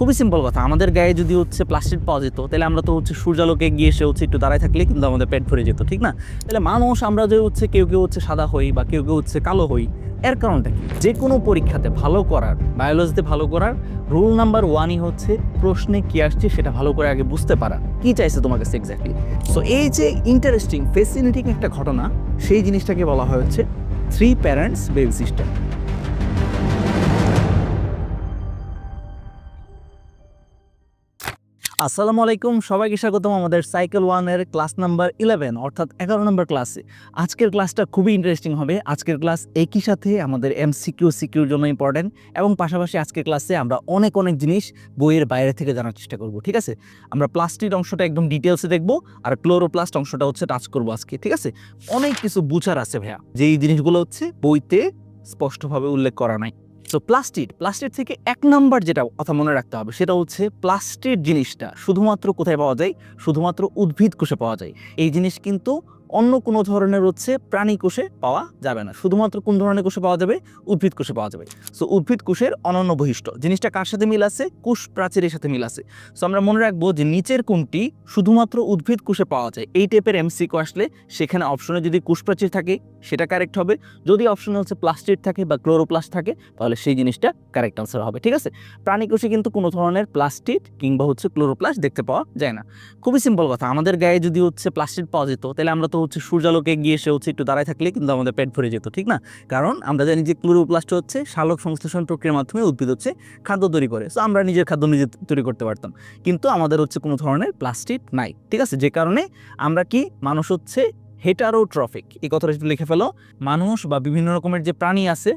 খুবই সিম্পল কথা, আমাদের গায়ে যদি প্লাস্টিক পাওয়া যেত তাহলে আমরা তো সূর্যালোকে গিয়ে এসে একটু দাঁড়ায় থাকলে কিন্তু আমাদের পেট ভরে যেত, ঠিক না? তাহলে মানুষ আমরা যে কেউ কেউ সাদা হই বা কেউ কেউ কালো হই, এর কারণটা কি? যে কোনো পরীক্ষাতে ভালো করার, বায়োলজিতে ভালো করার রুল নাম্বার 1ই প্রশ্নে কি আসছে সেটা ভালো করে আগে বুঝতে পারা। কি চাইছে তোমার কাছে এক্স্যাক্টলি? সো এই যে ইন্টারেস্টিং ফ্যাসিনেটিং একটা ঘটনা, সেই জিনিসটাকে বলা হয় 3 প্যারেন্টস বেবি সিস্টেম। আসসালামু আলাইকুম, সবাইকে স্বাগতম আমাদের সাইকেল 1-এর ক্লাস নাম্বার 11 অর্থাৎ 11 নম্বর ক্লাসে। আজকের ক্লাসটা খুবই ইন্টারেস্টিং হবে। আজকের ক্লাস একই সাথে আমাদের সিকিউর জন্য ইম্পর্টেন্ট, এবং পাশাপাশি আজকের ক্লাসে আমরা অনেক জিনিস বইয়ের বাইরে থেকে জানার চেষ্টা করব। ঠিক আছে, আমরা প্লাস্টিক অংশটা একদম ডিটেলসে দেখব, আর ক্লোরোপ্লাস্ট অংশটা টাচ করবো আজকে। ঠিক আছে, অনেক কিছু বুঝার আছে ভাইয়া, যে এই জিনিসগুলো বইতে স্পষ্টভাবে উল্লেখ করা নাই। সো প্লাস্টিক থেকে 1 নাম্বার যেটা কথা মনে রাখতে হবে সেটা প্লাস্টিক জিনিসটা শুধুমাত্র কোথায় পাওয়া যায়? শুধুমাত্র উদ্ভিদ কোষে পাওয়া যায়। এই জিনিস কিন্তু অন্য কোনো ধরনের প্রাণী কোষে পাওয়া যাবে না। শুধুমাত্র কোন ধরনের কোষে পাওয়া যাবে? উদ্ভিদ কোষে পাওয়া যাবে। সো উদ্ভিদ কোষের অনন্য বৈশিষ্ট্য জিনিসটা কার সাথে মিল আছে? কোষ প্রাচীরের সাথে মিল আছে। সো আমরা মনে রাখবো যে নিচের কোনটি শুধুমাত্র উদ্ভিদ কোষে পাওয়া যায়। এই টাইপের এমসিকিউ আসলে সেখানে অপশনে যদি কোষ প্রাচীর থাকে সেটা কারেক্ট হবে, যদি অপশনে প্লাস্টিক থাকে বা ক্লোরোপ্লাস্ট থাকে তাহলে সেই জিনিসটা কারেক্ট আনসার হবে। ঠিক আছে, প্রাণী কোষে কিন্তু কোনো ধরনের প্লাস্টিক কিংবা ক্লোরোপ্লাস্ট দেখতে পাওয়া যায় না। খুবই সিম্পল কথা, আমাদের গায়ে যদি প্লাস্টিক পাওয়া যেত তাহলে আমরা তো সূর্যালোকে গিয়ে এসে একটু দাঁড়ায় থাকলে কিন্তু আমাদের পেট ভরে যেত, ঠিক না? কারণ আমরা জানি যে ক্লোরোপ্লাস্ট সালোক সংশ্লেষণ প্রক্রিয়ার মাধ্যমে উদ্ভিদ খাদ্য তৈরি করে। সো আমরা নিজের খাদ্য নিজে তৈরি করতে পারতাম, কিন্তু আমাদের কোনো ধরনের প্লাস্টিক নাই। ঠিক আছে, যে কারণে আমরা কি মানুষ হেটারোট্রফিক। এই কথাটা একটু লিখে ফেলো। মানুষ বা বিভিন্ন রকমের যে প্রাণী আছে,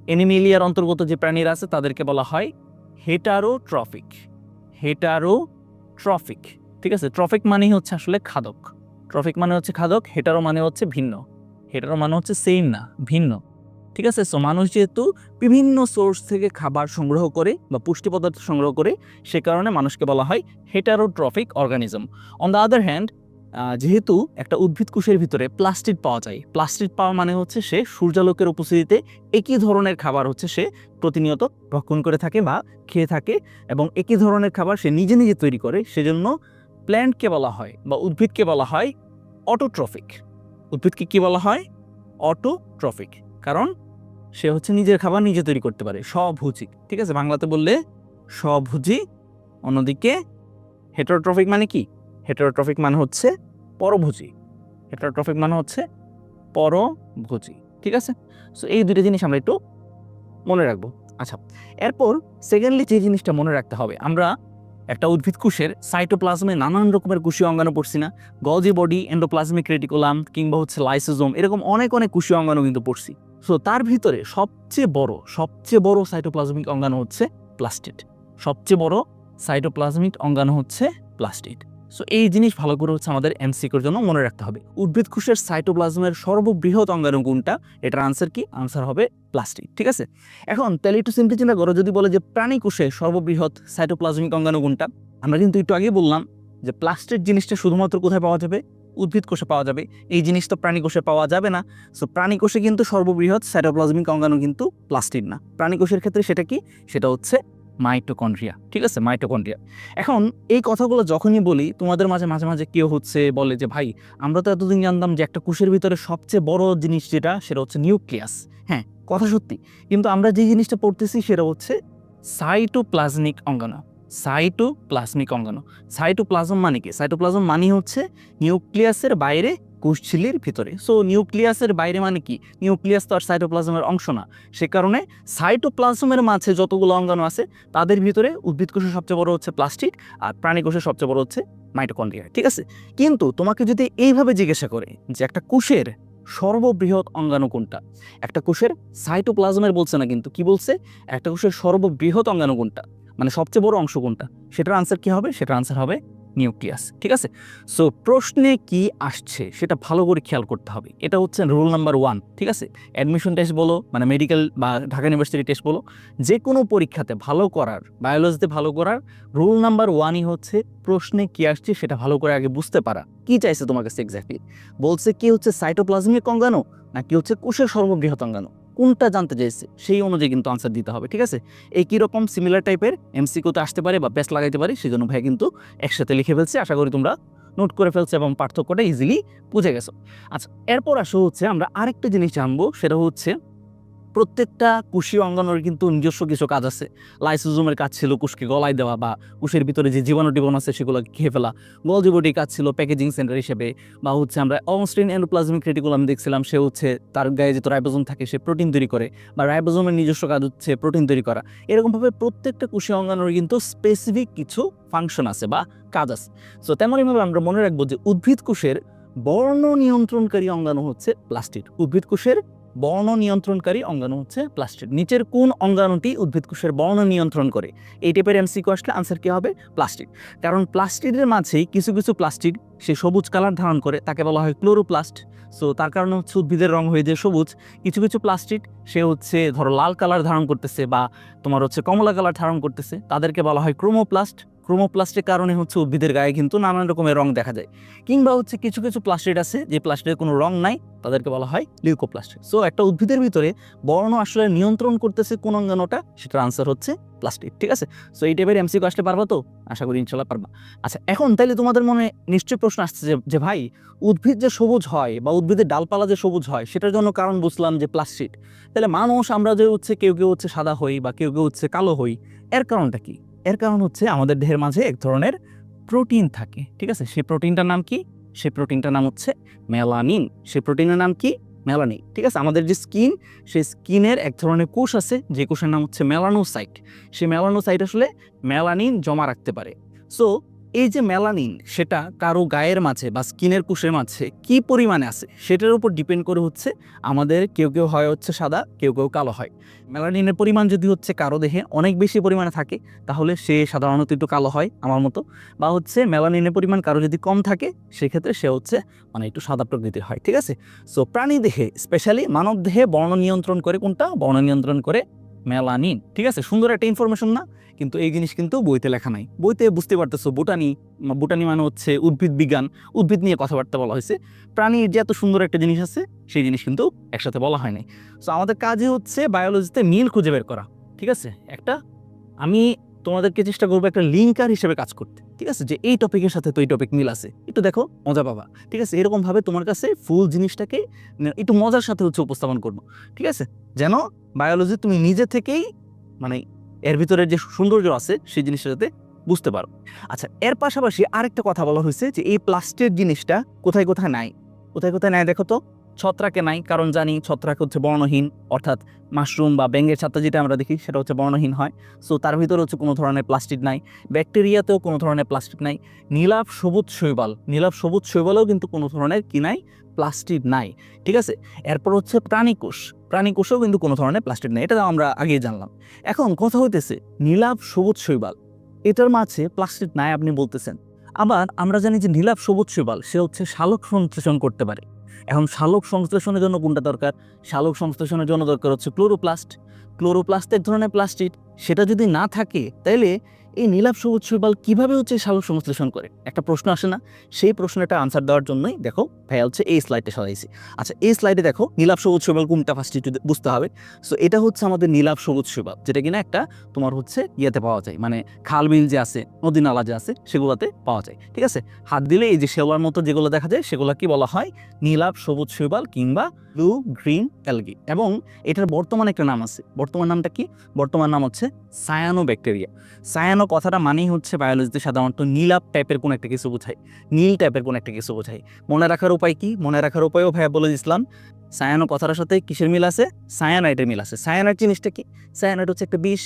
অ্যানিমেলিয়ার অন্তর্গত যে প্রাণীরা আছে তাদেরকে বলা হয় হেটারোট্রফিক। হেটারোট্রফিক, ঠিক আছে? ট্রফিক মানেই আসলে খাদক। ট্রফিক মানে খাদক, হেটারো মানে ভিন্ন। হেটারো মানে সেম না, ভিন্ন। ঠিক আছে, সো মানুষ যেহেতু বিভিন্ন সোর্স থেকে খাবার সংগ্রহ করে বা পুষ্টি পদার্থ সংগ্রহ করে, সে কারণে মানুষকে বলা হয় heterotrophic organism. On the other hand, যেহেতু একটা উদ্ভিদ কোষের ভিতরে প্লাস্টিক পাওয়া যায়, প্লাস্টিক পাওয়া মানে সে সূর্যালোকের উপস্থিতিতে একই ধরনের খাবার সে প্রতিনিয়ত ভক্ষণ করে থাকে বা খেয়ে থাকে, এবং একই ধরনের খাবার সে নিজে নিজে তৈরি করে। সেজন্য প্ল্যান্টকে বলা হয় বা উদ্ভিদকে বলা হয় অটোট্রফিক। উদ্ভিদকে কি বলা হয়? অটোট্রফিক, কারণ সে নিজের খাবার নিজে তৈরি করতে পারে, স্বভোজী। ঠিক আছে, বাংলাতে বললে স্বভোজী। অন্যদিকে হেটারোট্রফিক মানে কি? হেটারোট্রফিক মানে পরভোজী। হেটারোট্রফিক মানে পরভোজী। ঠিক আছে, সো এই দুটো জিনিস আমরা একটু মনে রাখবো। আচ্ছা, এরপর সেকেন্ডলি যে জিনিসটা মনে রাখতে হবে, আমরা একটা উদ্ভিদ কোষের সাইটোপ্লাজমে নানান রকমের কোষীয় অঙ্গাণু পড়ছি না? গলজি বডি, এন্ডোপ্লাজমিক রেটিকুলাম কিংবা লাইসোজোম, এরকম অনেক কোষীয় অঙ্গাণু কিন্তু পড়ছি। সো তার ভিতরে সবচেয়ে বড় সাইটোপ্লাজমিক অঙ্গাণু প্লাস্টিড। সবচেয়ে বড় সাইটোপ্লাজমিক অঙ্গাণু প্লাস্টিড। সো এই জিনিস ভালো করে আমাদের এমসিকিউর জন্য মনে রাখতে হবে। উদ্ভিদ কোষের সাইটোপ্লাজমের সর্ববৃহৎ অঙ্গাণু কোনটা? এটার আনসার কি? আনসার হবে প্লাস্টিড। ঠিক আছে, এখন তাহলে একটু সিম্পলি চিন্তা করো, যদি বলে যে প্রাণী কোষে সর্ববৃহৎ সাইটোপ্লাজমিক অঙ্গাণু কোনটা? আমরা কিন্তু একটু আগে বললাম যে প্লাস্টিড জিনিসটা শুধুমাত্র কোথায় পাওয়া যাবে? উদ্ভিদ কোষে পাওয়া যাবে। এই জিনিস তো প্রাণী কোষে পাওয়া যাবে না। সো প্রাণী কোষে কিন্তু সর্ববৃহৎ সাইটোপ্লাজমিক অঙ্গাণু কিন্তু প্লাস্টিড না। প্রাণী কোষের ক্ষেত্রে সেটা কি? সেটা মাইটোকন্ড্রিয়া। ঠিক আছে, মাইটোকন্ড্রিয়া। এখন এই কথাগুলো যখনই বলি, তোমাদের মাঝে মাঝে কেউ বলে যে ভাই, আমরা তো এতদিন জানতাম যে একটা কোষের ভিতরে সবচেয়ে বড় জিনিস যেটা সেটা নিউক্লিয়াস। হ্যাঁ, কথা সত্যি, কিন্তু আমরা যে জিনিসটা পড়তেছি সেটা সাইটোপ্লাজমিক অঙ্গাণু। সাইটোপ্লাজমিক অঙ্গাণু। সাইটোপ্লাজম মানে কি? সাইটোপ্লাজম মানে নিউক্লিয়াসের বাইরে কোষঝিল্লির ভিতরে। সো নিউক্লিয়াসের বাইরে মানে কি? নিউক্লিয়াস তো আর সাইটোপ্লাজমের অংশ না। সে কারণে সাইটোপ্লাজমের মাঝে যতগুলো অঙ্গাণু আছে তাদের ভিতরে উদ্ভিদ কোষের সবচেয়ে বড় প্লাস্টিড, আর প্রাণী কোষের সবচেয়ে বড় মাইটোকন্ড্রিয়া। ঠিক আছে, কিন্তু তোমাকে যদি এইভাবে জিজ্ঞাসা করে যে একটা কোষের সর্ববৃহৎ অঙ্গাণু কোনটা, একটা কোষের সাইটোপ্লাজমের বলছে না, কিন্তু কি বলছে? একটা কোষের সর্ববৃহৎ অঙ্গাণু কোনটা, মানে সবচেয়ে বড় অংশ কোনটা, সেটার আনসার কি হবে? সেটার আনসার হবে নিউক্লিয়াস। ঠিক আছে, সো প্রশ্নে কি আসছে সেটা ভালো করে খেয়াল করতে হবে। এটা রুল নাম্বার 1। ঠিক আছে, অ্যাডমিশন টেস্ট বলো, মানে মেডিকেল বা ঢাকা ইউনিভার্সিটি টেস্ট বলো, যে কোনো পরীক্ষাতে ভালো করার, বায়োলজিতে ভালো করার রুল নাম্বার 1ই প্রশ্নে কি আসছে সেটা ভালো করে আগে বুঝতে পারা। কি চাইছে তোমার কাছে এক্স্যাক্টলি? বলছে কি সাইটোপ্লাজমিক অঙ্গাণু নাকি কোষের সর্ববৃহৎ অঙ্গাণু? কোনটা জানতে চাইছে সেই অনুযায়ী কিন্তু আনসার দিতে হবে, ঠিক আছে। এই কীরকম সিমিলার টাইপের এমসিকিউতে আসতে পারে বা প্যাচ লাগাইতে পারে, সেই জন্য ভাই কিন্তু একসাথে লিখে ফেলছি। আশা করি তোমরা নোট করে ফেলছো এবং পার্থক্যটা ইজিলি বুঝে গেছো। আচ্ছা, এরপর আসো হচ্ছে আমরা আরেকটা জিনিস জানবো, সেটা হচ্ছে প্রত্যেকটা কোষীয় অঙ্গাণুর কিন্তু নিজস্ব কিছু কাজ আছে। লাইসোজোমের কাজ ছিল কোষকে গলায় দেওয়া বা কোষের ভিতরে যে জীবাণু টিবাণু আছে সেগুলোকে খেয়ে ফেলা। গোলজি বডির কাজ ছিল প্যাকেজিং সেন্টার হিসেবে, বা হচ্ছে আমরা অমসৃণ এন্ডোপ্লাজমিক রেটিকুলাম দেখছিলাম, সে হচ্ছে তার গায়ে যেহেতু রাইবোজোম থাকে সে প্রোটিন তৈরি করে, বা রাইবোজোমের নিজস্ব কাজ হচ্ছে প্রোটিন তৈরি করা। এরকমভাবে প্রত্যেকটা কোষীয় অঙ্গাণুর কিন্তু স্পেসিফিক কিছু ফাংশন আছে বা কাজ আছে। সো তেমনইভাবে আমরা মনে রাখবো যে উদ্ভিদ কোষের বর্ণ নিয়ন্ত্রণকারী অঙ্গাণু হচ্ছে প্লাস্টিড। উদ্ভিদ কোষের বর্ণ নিয়ন্ত্রণকারী অঙ্গাণু হচ্ছে প্লাস্টিড। নিচের কোন অঙ্গাণুটি উদ্ভিদ কোষের বর্ণ নিয়ন্ত্রণ করে? এই টাইপের এমসিকিউ আসলে আনসার কি হবে? প্লাস্টিড। কারণ প্লাস্টিডের মাঝেই কিছু কিছু প্লাস্টিড সে সবুজ কালার ধারণ করে, তাকে বলা হয় ক্লোরোপ্লাস্ট। সো তার কারণে হচ্ছে উদ্ভিদের রং হয়ে যায় সবুজ। কিছু কিছু প্লাস্টিড সে হচ্ছে ধরো লাল কালার ধারণ করতেছে বা তোমার হচ্ছে কমলা কালার ধারণ করতেছে, তাদেরকে বলা হয় ক্রোমোপ্লাস্ট। ক্রোমোপ্লাস্টের কারণে হচ্ছে উদ্ভিদের গায়ে কিন্তু নানান রকমের রং দেখা যায়। কিংবা হচ্ছে কিছু কিছু প্লাস্টিড আছে যে প্লাস্টিডের কোনো রং নাই, তাদেরকে বলা হয় লিউকোপ্লাস্ট। সো একটা উদ্ভিদের ভিতরে বর্ণ আসলে নিয়ন্ত্রণ করতেছে কোন অঙ্গাণুটা, সেটার আনসার হচ্ছে প্লাস্টিড, ঠিক আছে। সো এই টাইপের এমসিকিউ আসলে পারবা তো? আশা করি ইনশাল্লাহ পারবা। আচ্ছা, এখন তাইলে তোমাদের মনে নিশ্চয়ই প্রশ্ন আসছে যে ভাই উদ্ভিদ যে সবুজ হয় বা উদ্ভিদের ডালপালা যে সবুজ হয় সেটার জন্য কারণ বুঝলাম যে প্লাস্টিড, তাহলে মানুষ আমরা যে হচ্ছে কেউ কেউ হচ্ছে সাদা হই বা কেউ কেউ হচ্ছে কালো হই, এর কারণটা কি? এর কারণ হচ্ছে আমাদের দেহের মাঝে এক ধরনের প্রোটিন থাকে, ঠিক আছে। সেই প্রোটিনটার নাম কি? সেই প্রোটিনটার নাম হচ্ছে মেলানিন। সেই প্রোটিনের নাম কি? মেলানিন, ঠিক আছে। আমাদের যে স্কিন, সেই স্কিনের এক ধরনের কোষ আছে যে কোষের নাম হচ্ছে মেলানোসাইট। সেই মেলানোসাইট আসলে মেলানিন জমা রাখতে পারে। সো এই যে মেলানিন, সেটা কারো গায়ের মাঝে বা স্কিনের কোষের মাঝে কি পরিমাণে আছে সেটার উপর ডিপেন্ড করে হচ্ছে আমাদের কেউ কেউ হয় হচ্ছে সাদা, কেউ কেউ কালো হয়। মেলানিনের পরিমাণ যদি হচ্ছে কারো দেহে অনেক বেশি পরিমাণে থাকে তাহলে সে সাধারণত একটু কালো হয় আমার মতো, বা হচ্ছে মেলানিনের পরিমাণ কারো যদি কম থাকে সেক্ষেত্রে সে হচ্ছে মানে একটু সাদা প্রকৃতির হয়, ঠিক আছে। সো প্রাণী দেহে স্পেশালি মানব দেহে বর্ণ নিয়ন্ত্রণ করে কোনটা? বর্ণ নিয়ন্ত্রণ করে মেলানিন, ঠিক আছে। সুন্দর একটা ইনফরমেশন না? কিন্তু এই জিনিস কিন্তু বইতে লেখা নাই। বইতে বুঝতে পারতেছো বোটানি, বোটানি মানে হচ্ছে উদ্ভিদ বিজ্ঞান, উদ্ভিদ নিয়ে কথাবার্তা বলা হয়েছে। প্রাণীর যে এত সুন্দর একটা জিনিস আছে সেই জিনিস কিন্তু একসাথে বলা হয় নাই। সো আমাদের কাজই হচ্ছে বায়োলজিতে মিল খুঁজে বের করা, ঠিক আছে। একটা আমি তোমাদেরকে চেষ্টা করবো একটা লিঙ্কার হিসেবে কাজ করতে, ঠিক আছে, যে এই টপিকের সাথে তো এই টপিক মিল আছে, একটু দেখো মজা পাবা, ঠিক আছে। এরকমভাবে তোমার কাছে ফুল জিনিসটাকে একটু মজার সাথে হচ্ছে উপস্থাপন করবো, ঠিক আছে, যেন বায়োলজি তুমি নিজে থেকেই মানে এর ভিতরে যে সৌন্দর্য আছে সেই জিনিসটা যাতে বুঝতে পারো। আচ্ছা, এর পাশাপাশি আরেকটা কথা বলা হয়েছে যে এই প্লাস্টিক জিনিসটা কোথায় কোথায় নাই। কোথায় কোথায় নাই দেখো তো? ছত্রাকে নাই, কারণ জানি ছত্রাক হচ্ছে বর্ণহীন, অর্থাৎ মাশরুম বা ব্যাঙের ছাতা যেটা আমরা দেখি সেটা হচ্ছে বর্ণহীন হয়। সো তার ভিতরে হচ্ছে কোনো ধরনের প্লাস্টিক নাই। ব্যাকটেরিয়াতেও কোনো ধরনের প্লাস্টিক নাই। নীলাভ সবুজ শৈবাল, নীলাভ সবুজ শৈবালেও কিন্তু কোনো ধরনের কি নাই? প্লাস্টিক নাই, ঠিক আছে। এরপর হচ্ছে প্রাণীকোষ, প্রাণীকোষেও কিন্তু কোনো ধরনের প্লাস্টিক নেই, এটা আমরা আগেই জানলাম। এখন কথা হইতেছে নীলাভ সবুজ শৈবাল, এটার মাঝে প্লাস্টিক নাই আপনি বলতেছেন। আবার আমরা জানি যে নীলাভ সবুজ শৈবাল সে হচ্ছে সালোক সংশ্লেষণ করতে পারে। এখন সালোক সংশ্লেষণের জন্য কোনটা দরকার? সালোক সংশ্লেষণের জন্য দরকার হচ্ছে ক্লোরোপ্লাস্ট। ক্লোরোপ্লাস্ট এক ধরনের প্লাস্টিড, সেটা যদি না থাকে তাহলে এই নীলাভ সবুজ শৈবাল কীভাবে হচ্ছে সালোক সংশ্লেষণ করে? একটা প্রশ্ন আসে না? সেই প্রশ্নটা আনসার দেওয়ার জন্যই দেখো ভাইয়া হচ্ছে এই স্লাইডে সাজাইছি। আচ্ছা, এই স্লাইডে দেখো নীলাভ সবুজ শৈবাল কোনটা ফার্স্ট একটু বুঝতে হবে। সো এটা হচ্ছে আমাদের নীলাভ সবুজ শৈবাল, যেটা কিনা একটা তোমার হচ্ছে ইয়েতে পাওয়া যায়, মানে খাল বিল যে আছে, নদী নালা যে আছে সেগুলোতে পাওয়া যায়, ঠিক আছে। হাত দিলে এই যে শেওয়ার মতো যেগুলো দেখা যায় সেগুলো কি বলা হয়? নীলাভ সবুজ শৈবাল কিংবা ব্লু গ্রিন অ্যালগি। এবং এটার বর্তমানে একটা নাম আছে। বর্তমান নামটা কি? বর্তমান নাম হচ্ছে সায়ানোব্যাকটেরিয়া। সায়ানো কথাটা মানেই হচ্ছে বায়োলজিতে সাধারণত নীলাভ টাইপের কোন একটা কিছু বোঝায়, নীল টাইপের কোন একটা কিছু বোঝায়। মনে রাখার উপায় কি? মনে রাখার উপায়ও ভাইয়া বলে দিয়েছিলাম। সায়ানো কথাটার সাথে কিসের মিল আছে? সায়ানাইটের মিল আছে। সায়ানাইট জিনিসটা কি? সায়ানাইট হচ্ছে একটা বিষ।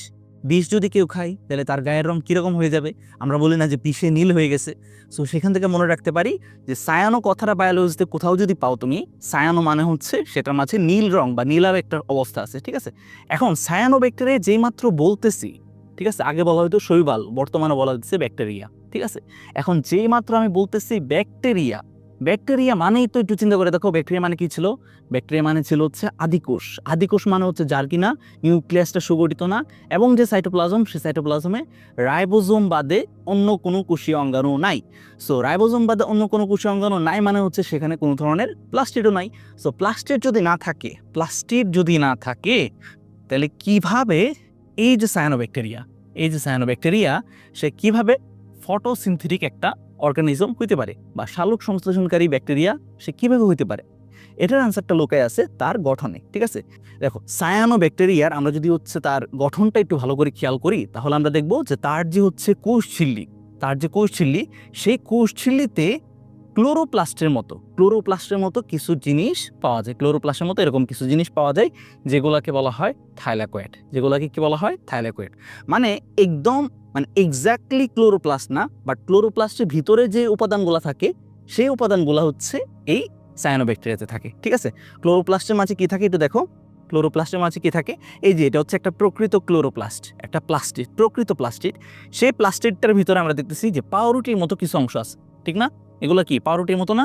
বিষ যদি কেউ খায় তাহলে তার গায়ের রং কীরকম হয়ে যাবে? আমরা বলি না যে বিষে নীল হয়ে গেছে? সো সেখান থেকে মনে রাখতে পারি যে সায়ানো কথাটা বায়োলজিতে কোথাও যদি পাও তুমি, সায়ানো মানে হচ্ছে সেটার মাঝে নীল রং বা নীলাভ একটা অবস্থা আছে, ঠিক আছে। এখন সায়ানো ব্যাকটেরিয়া যেই মাত্র বলতেছি, ঠিক আছে, আগে বলা হয়তো শৈবাল, বর্তমানে বলা হচ্ছে ব্যাকটেরিয়া, ঠিক আছে। এখন যেই মাত্র আমি বলতেছি ব্যাকটেরিয়া, ব্যাকটেরিয়া মানেই তো একটু চিন্তা করে দেখো, ব্যাকটেরিয়া মানে কি ছিল? ব্যাকটেরিয়া মানে ছিল হচ্ছে আদিকোষ। আদিকোষ মানে হচ্ছে যার কিনা নিউক্লিয়াসটা সুগঠিত না, এবং যে সাইটোপ্লাজম, সেই সাইটোপ্লাজমে রাইবোজোম বাদে অন্য কোনো কোষীয় অঙ্গাণু নাই। সো রাইবোজোম বাদে অন্য কোনো কোষীয় অঙ্গাণু নাই মানে হচ্ছে সেখানে কোনো ধরনের প্লাস্টিডও নাই। সো প্লাস্টিড যদি না থাকে তাহলে কিভাবে এই যে সায়ানোব্যাকটেরিয়া সে কিভাবে ফটোসিনথেটিক একটা অর্গানিজম হইতে পারে, বা শালক সংশ্লেষণকারী ব্যাকটেরিয়া সে কিভাবে হইতে পারে? এটার আনসারটা লুকায় আছে তার গঠনে। ঠিক আছে, দেখো সায়ানোব্যাকটেরিয়ার আমরা যদি হচ্ছে তার গঠনটা একটু ভালো করে খেয়াল করি, তাহলে আমরা দেখব যে তার যে হচ্ছে কোষঝিল্লি, সেই কোষঝিল্লিতে ক্লোরোপ্লাস্টের মতো কিছু জিনিস পাওয়া যায়। ক্লোরোপ্লাস্টের মতো এরকম কিছু জিনিস পাওয়া যায় যেগুলোকে বলা হয় থাইলাকয়েড। মানে একদম এক্স্যাক্টলি ক্লোরোপ্লাস্ট না, বাট ক্লোরোপ্লাস্টের ভিতরে যে উপাদানগুলো থাকে সেই উপাদানগুলো হচ্ছে এই সায়ানোব্যাকটেরিয়াতে থাকে। ঠিক আছে, ক্লোরোপ্লাস্টের মাঝে কি থাকে একটু দেখো। ক্লোরোপ্লাস্টের মাঝে কি থাকে? এই যে এটা হচ্ছে একটা প্রকৃত ক্লোরোপ্লাস্ট, একটা প্লাস্টিড, প্রকৃত প্লাস্টিড। সেই প্লাস্টিডটার ভিতরে আমরা দেখতেছি যে পাউরুটির মতো কিছু অংশ আছে, ঠিক না? এগুলো কি পাউরুটির মতো না?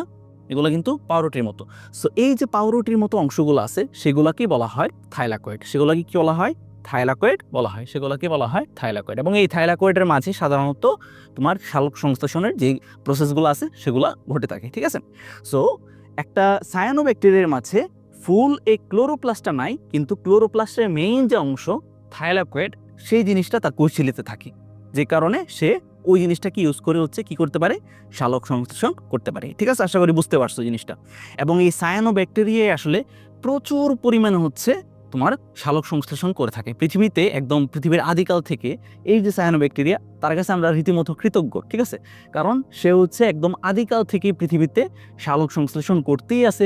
এগুলো কিন্তু পাউরুটির মতো। সো এই যে পাউরুটির মতো অংশগুলো আছে সেগুলোকে বলা হয় থাইলাকয়েড। সেগুলোকে বলা হয় থাইলাকয়েড। এবং এই থাইলাকয়েডের মাঝে সাধারণত তোমার শালক সংশ্লেষণের যে প্রসেসগুলো আছে সেগুলো ঘটে থাকে। ঠিক আছে, সো একটা সায়ানোব্যাকটেরিয়ার মাঝে ফুল এই ক্লোরোপ্লাস্টটা নাই, কিন্তু ক্লোরোপ্লাস্টের মেইন যে অংশ থাইলাকয়েড, সেই জিনিসটা তার কোষঝিল্লিতে থাকে, যে কারণে সে ওই জিনিসটাকে ইউজ করে হচ্ছে কি করতে পারে? শালক সংশ্লেষণ করতে পারে। ঠিক আছে, আশা করি বুঝতে পারছো জিনিসটা। এবং এই সায়ানোব্যাকটেরিয়ায় আসলে প্রচুর পরিমাণে হচ্ছে তোমার শালক সংশ্লেষণ করে থাকে। পৃথিবীতে একদম পৃথিবীর আদিকাল থেকে এই যে সায়ানোব্যাকটেরিয়া, তার কাছে আমরা রীতিমতো কৃতজ্ঞ। ঠিক আছে, কারণ সে হচ্ছে একদম আদিকাল থেকে পৃথিবীতে শালক সংশ্লেষণ করতেই আছে।